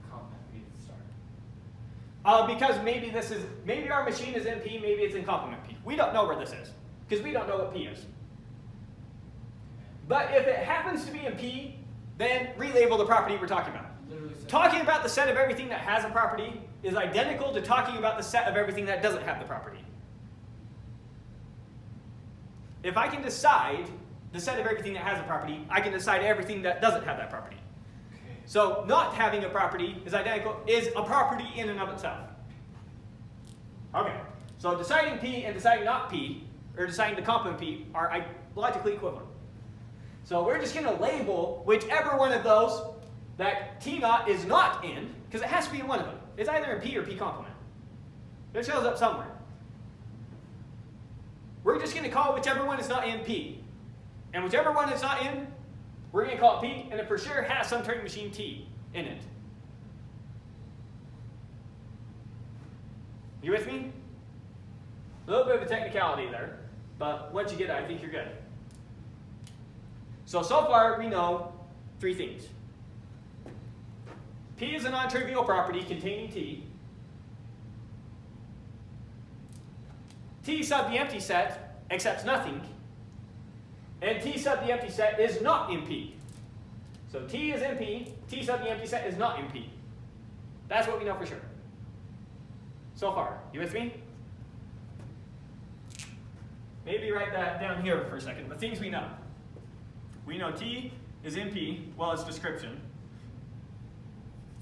complement P to start? Because maybe our machine is in P, maybe it's in complement P. We don't know where this is, because we don't know what P is. But if it happens to be in P, then relabel the property we're talking about. Literally said. Talking about the set of everything that has a property is identical to talking about the set of everything that doesn't have the property. If I can decide the set of everything that has a property, I can decide everything that doesn't have that property. Okay. So not having a property is a property in and of itself. Okay, so deciding P and deciding not P, or deciding the complement P, are logically equivalent. So we're just going to label whichever one of those that T naught is not in, because it has to be in one of them. It's either in P or P complement. It shows up somewhere. We're just going to call whichever one is not in P. And whichever one is not in, we're going to call it P, and it for sure has some Turing machine T in it. You with me? A little bit of a technicality there, but once you get it, I think you're good. So far we know three things. P is a non-trivial property containing T. T sub the empty set accepts nothing. And T sub the empty set is not in P. So T is in P, T sub the empty set is not in P. That's what we know for sure. So far. You with me? Maybe write that down here for a second. The things we know. We know T is in P, well, it's description.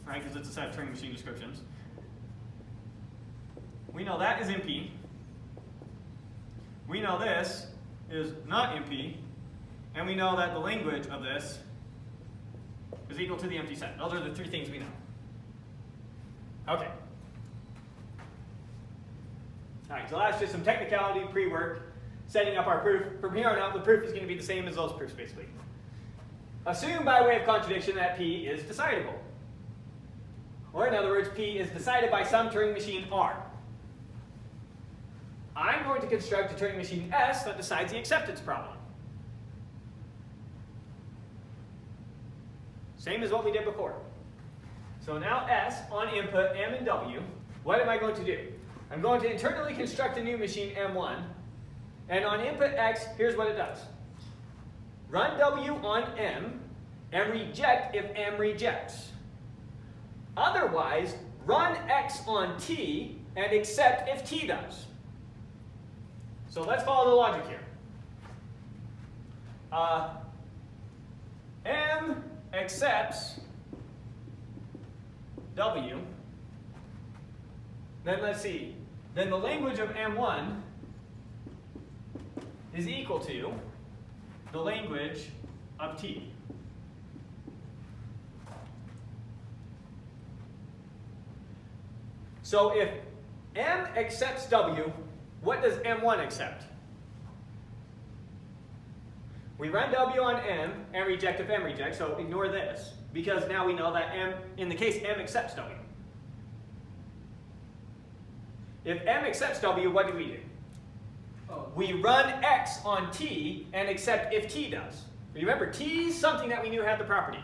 Right, because it's a set of Turing machine descriptions. We know that is in P. We know this is not in P. And we know that the language of this is equal to the empty set. Those are the three things we know. Okay. All right, so that's just some technicality pre-work. setting up our proof. From here on out, the proof is going to be the same as those proofs, basically. Assume by way of contradiction that P is decidable. Or in other words, P is decided by some Turing machine R. I'm going to construct a Turing machine S that decides the acceptance problem. Same as what we did before. So now S on input M and W, what am I going to do? I'm going to internally construct a new machine M1, and on input X, here's what it does. Run W on M and reject if M rejects. Otherwise, run X on T and accept if T does. So let's follow the logic here. M accepts W. Then let's see. Then the language of M1 is equal to the language of T. So if M accepts W, what does M1 accept? We run W on M and reject if M rejects, so ignore this, because now we know that M, in the case M accepts W. If M accepts W, what do we do? Oh. We run X on T and accept if T does. Remember, T is something that we knew had the property.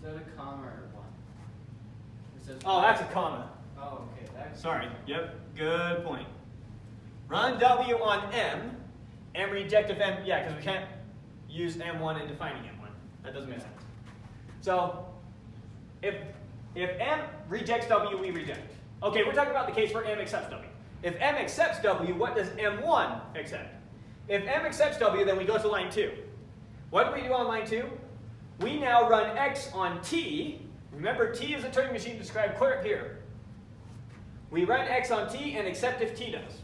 Is that a comma or one? It says Oh, that's a comma. Oh, okay. That's Sorry. Yep. Good point. Run W on M and reject if M. Yeah, because we can't use M1 in defining M1. That doesn't make sense. So if M rejects W, we reject. Okay, we're talking about the case where M accepts W. If M accepts W, what does M1 accept? If M accepts W, then we go to line 2. What do we do on line 2? We now run X on T. Remember, T is a Turing machine described clear here. We run X on T and accept if T does.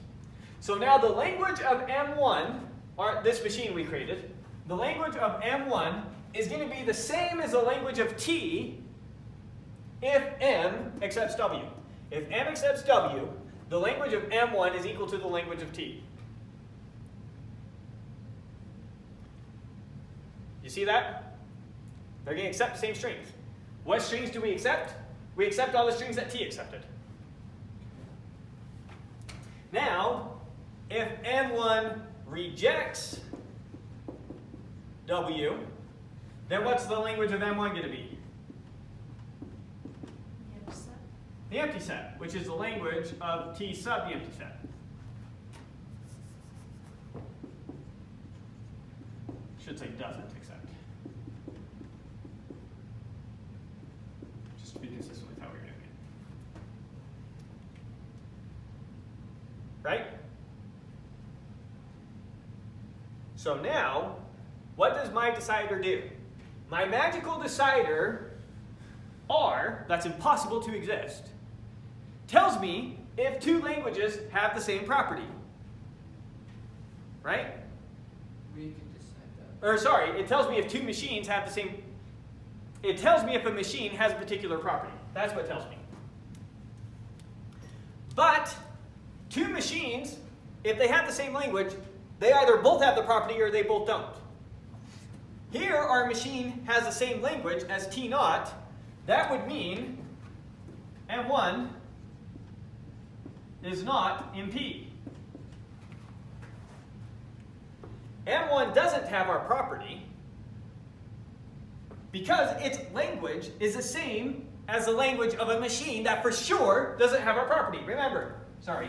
So now the language of M1, or this machine we created, the language of M1 is going to be the same as the language of T if M accepts W. If M accepts W, the language of M1 is equal to the language of T. You see that? They're going to accept the same strings. What strings do we accept? We accept all the strings that T accepted. Now, if M1 rejects W, then what's the language of M1 going to be? The empty set, which is the language of T sub the empty set. Should say doesn't accept. Just to be consistent with how we're doing it. Right? So now, what does my decider do? My magical decider, R, that's impossible to exist, tells me if two languages have the same property. Right? We can decide that. Or sorry, it tells me if two machines have the same. It tells me if a machine has a particular property. That's what it tells me. But two machines, if they have the same language, they either both have the property or they both don't. Here, our machine has the same language as T naught. That would mean M1 is not in P. M1 doesn't have our property because its language is the same as the language of a machine that for sure doesn't have our property. Remember, sorry,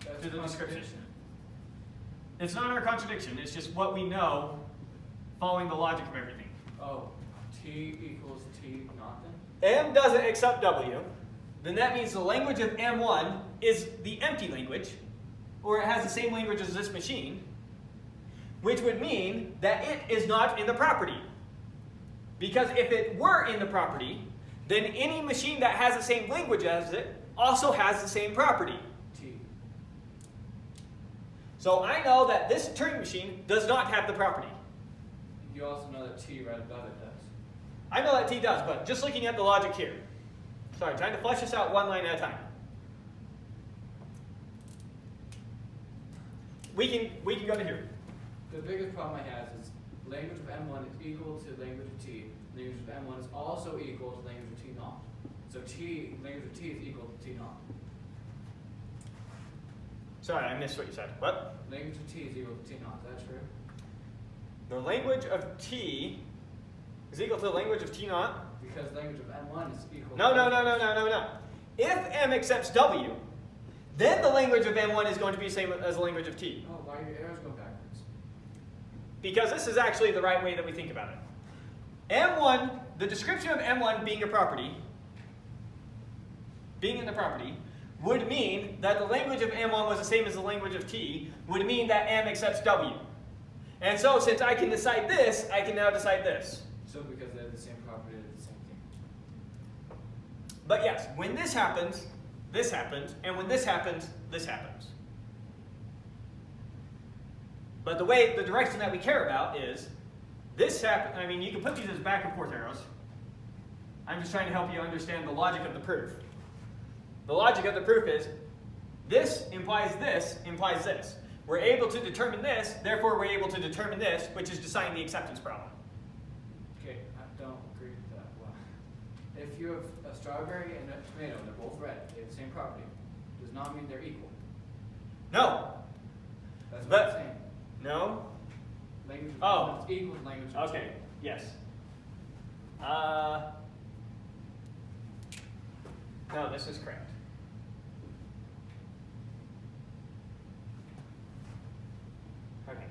That's to the description. contradiction. It's not our contradiction, it's just what we know following the logic of everything. Oh, T equals T not then? M doesn't accept W, then that means the language of M1 is the empty language, or it has the same language as this machine, which would mean that it is not in the property. Because if it were in the property, then any machine that has the same language as it also has the same property. T. So I know that this Turing machine does not have the property. You also know that T right above it does. I know that T does, but just looking at the logic here. Sorry, trying to flesh this out one line at a time. we can go to here. The biggest problem I have is language of M1 is equal to language of T. Language of M1 is also equal to language of T naught. So language of T is equal to T naught. Sorry, I missed what you said. What? Language of T is equal to T naught. Is that true? The language of T is equal to the language of T naught? Because language of M1 is equal No. to If M accepts W, then the language of M1 is going to be the same as the language of T. Oh, why are your arrows going backwards? Because this is actually the right way that we think about it. M1, the description of M1 being a property, being in the property, would mean that the language of M1 was the same as the language of T, would mean that M accepts W. And so since I can decide this, I can now decide this. So because they have the same property, they're the same thing. But yes, when this happens, and when this happens, this happens. But the direction that we care about is, this happen. I mean, you can put these as back and forth arrows. I'm just trying to help you understand the logic of the proof. The logic of the proof is, this implies this, implies this. We're able to determine this, therefore we're able to determine this, which is deciding the acceptance problem. Okay, I don't agree with that. Well, if you have a strawberry and a tomato, and they're both red, they have the same property, does not mean they're equal. No. That's what But- I'm saying. No? Language of Oh. M1 is equal to language of Okay, T. yes. No, this is correct. Okay.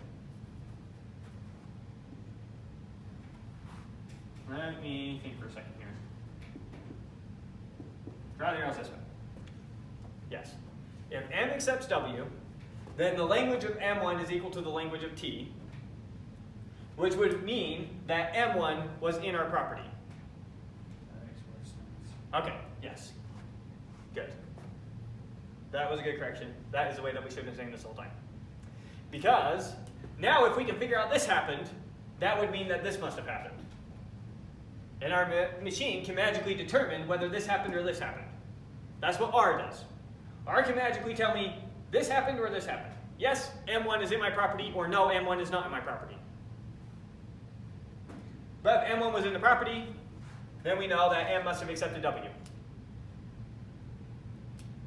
Let me think for a second here. Draw the arrows this way. Yes. If M accepts W, then the language of M1 is equal to the language of T, which would mean that M1 was in our property. That makes more sense. Okay, yes. Good. That was a good correction. That is the way that we should have been saying this whole time. Because now if we can figure out this happened, that would mean that this must have happened. And our machine can magically determine whether this happened or this happened. That's what R does. R can magically tell me this happened or this happened. Yes, M1 is in my property, or no, M1 is not in my property. But if M1 was in the property, then we know that M must have accepted W.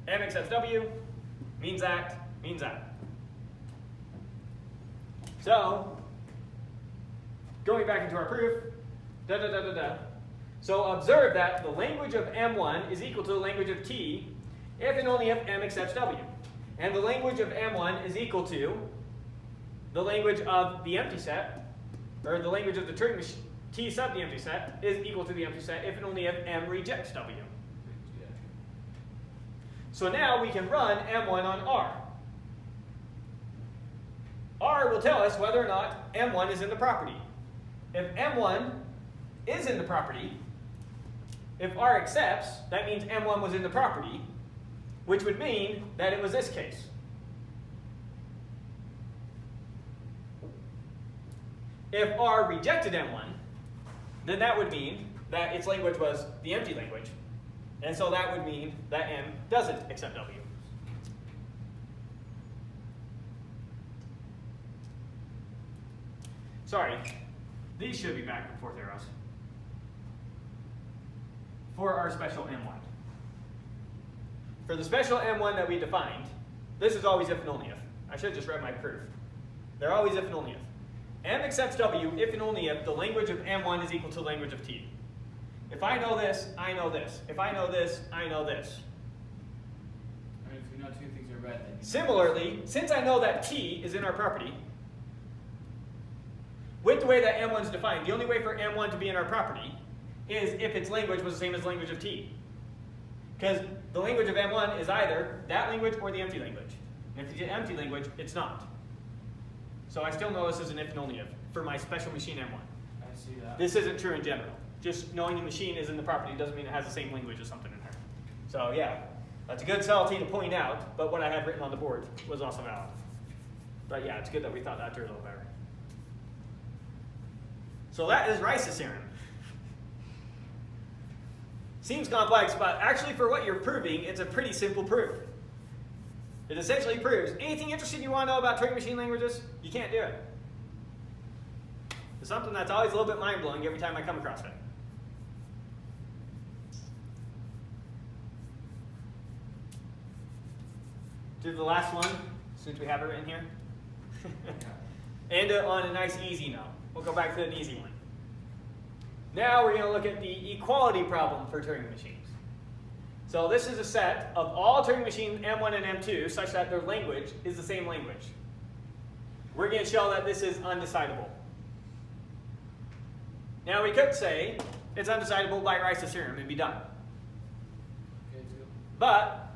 M accepts W, means that, means that. So, going back into our proof, So observe that the language of M1 is equal to the language of T if and only if M accepts W. And the language of M1 is equal to the language of the empty set, or the language of the Turing machine, T sub the empty set, is equal to the empty set if and only if M rejects W. So now we can run M1 on R. R will tell us whether or not M1 is in the property. If M1 is in the property, if R accepts, that means M1 was in the property, which would mean that it was this case. If R rejected M1, then that would mean that its language was the empty language. And so that would mean that M doesn't accept W. Sorry, these should be back and forth arrows for our special M1. For the special M1 that we defined, this is always if and only if. I should have just read my proof. They're always if and only if. M accepts W if and only if the language of M1 is equal to the language of T. If I know this, I know this. If I know this, I know this. I mean, if we know two things are red, then Similarly, since I know that T is in our property, with the way that M1 is defined, the only way for M1 to be in our property is if its language was the same as the language of T. Because the language of M1 is either that language or the empty language. And if it's the empty language, it's not. So I still know this is an if and only if for my special machine M1. I see that. This isn't true in general. Just knowing the machine is in the property doesn't mean it has the same language as something in her. So yeah, that's a good subtlety to point out, but what I had written on the board was also valid. But yeah, it's good that we thought that through a little better. So that is Rice's theorem. Seems complex, but actually for what you're proving, it's a pretty simple proof. It essentially proves anything interesting you want to know about Turing machine languages, you can't do it. It's something that's always a little bit mind-blowing every time I come across it. Do the last one, since we have it written here. End it on a nice easy note. We'll go back to an easy one. Now we're going to look at the equality problem for Turing machines. So this is a set of all Turing machines M1 and M2 such that their language is the same language. We're going to show that this is undecidable. Now we could say it's undecidable by Rice's theorem and be done. But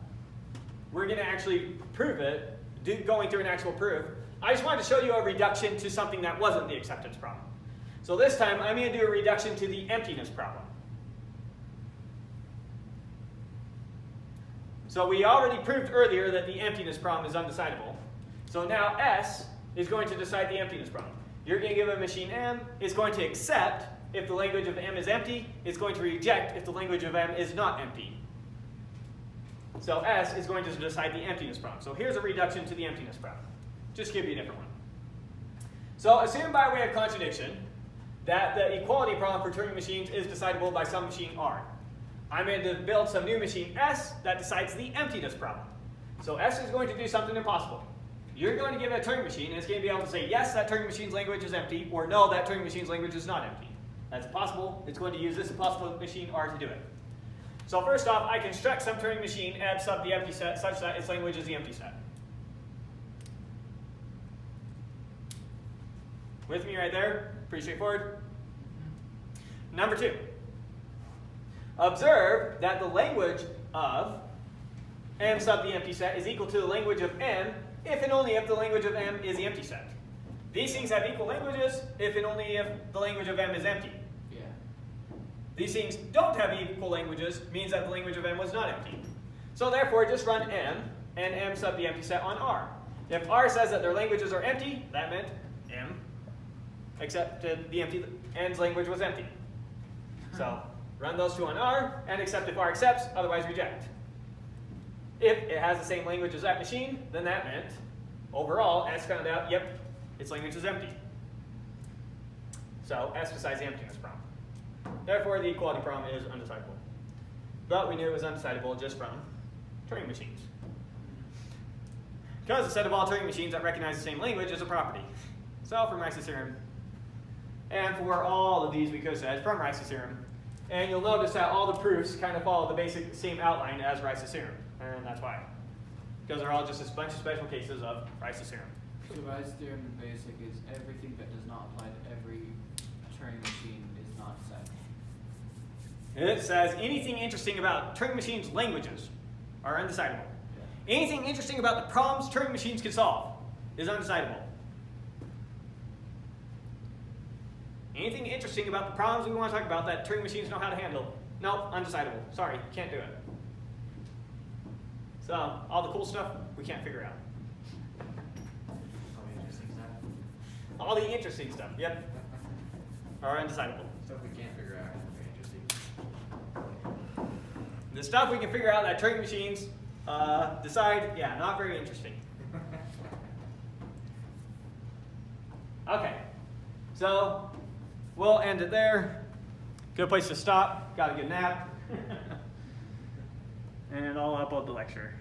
we're going to actually prove it, going through an actual proof. I just wanted to show you a reduction to something that wasn't the acceptance problem. So this time I'm going to do a reduction to the emptiness problem. So we already proved earlier that the emptiness problem is undecidable. So now S is going to decide the emptiness problem. You're going to give a machine M, it's going to accept if the language of M is empty, it's going to reject if the language of M is not empty. So S is going to decide the emptiness problem. So here's a reduction to the emptiness problem. Just give you a different one. So assume by way of contradiction that the equality problem for Turing machines is decidable by some machine R. I'm going to build some new machine S that decides the emptiness problem. So S is going to do something impossible. You're going to give it a Turing machine, and it's going to be able to say, yes, that Turing machine's language is empty, or no, that Turing machine's language is not empty. That's possible. It's going to use this impossible machine R to do it. So first off, I construct some Turing machine M sub the empty set such that its language is the empty set. With me right there? Pretty straightforward. Number 2. Observe that the language of M sub the empty set is equal to the language of M if and only if the language of M is the empty set. These things have equal languages if and only if the language of M is empty. Yeah. These things don't have equal languages means that the language of M was not empty. So therefore, just run M and M sub the empty set on R. If R says that their languages are empty, that meant M accepted the empty, M's language was empty. So run those two on R and accept if R accepts, otherwise reject. If it has the same language as that machine, then that meant overall S found out, yep, its language is empty. So S decides the emptiness problem. Therefore, the equality problem is undecidable. But we knew it was undecidable just from Turing machines. Because the set of all Turing machines that recognize the same language is a property. So from Rice's theorem. And for all of these, we could have said from Rice's theorem. And you'll notice that all the proofs kind of follow the basic same outline as Rice's theorem. And that's why. Because they're all just a bunch of special cases of Rice's theorem. So Rice's theorem in basic is everything that does not apply to every Turing machine is not decidable. It says anything interesting about Turing machines' languages are undecidable. Yeah. Anything interesting about the problems Turing machines can solve is undecidable. Anything interesting about the problems we want to talk about that Turing machines know how to handle, nope, undecidable. Sorry, can't do it. So all the cool stuff we can't figure out. All the interesting stuff, yep, are undecidable. Stuff we can't figure out is very interesting. The stuff we can figure out that Turing machines decide, yeah, not very interesting. Okay, so we'll end it there. Good place to stop. Got a good nap. And I'll upload the lecture.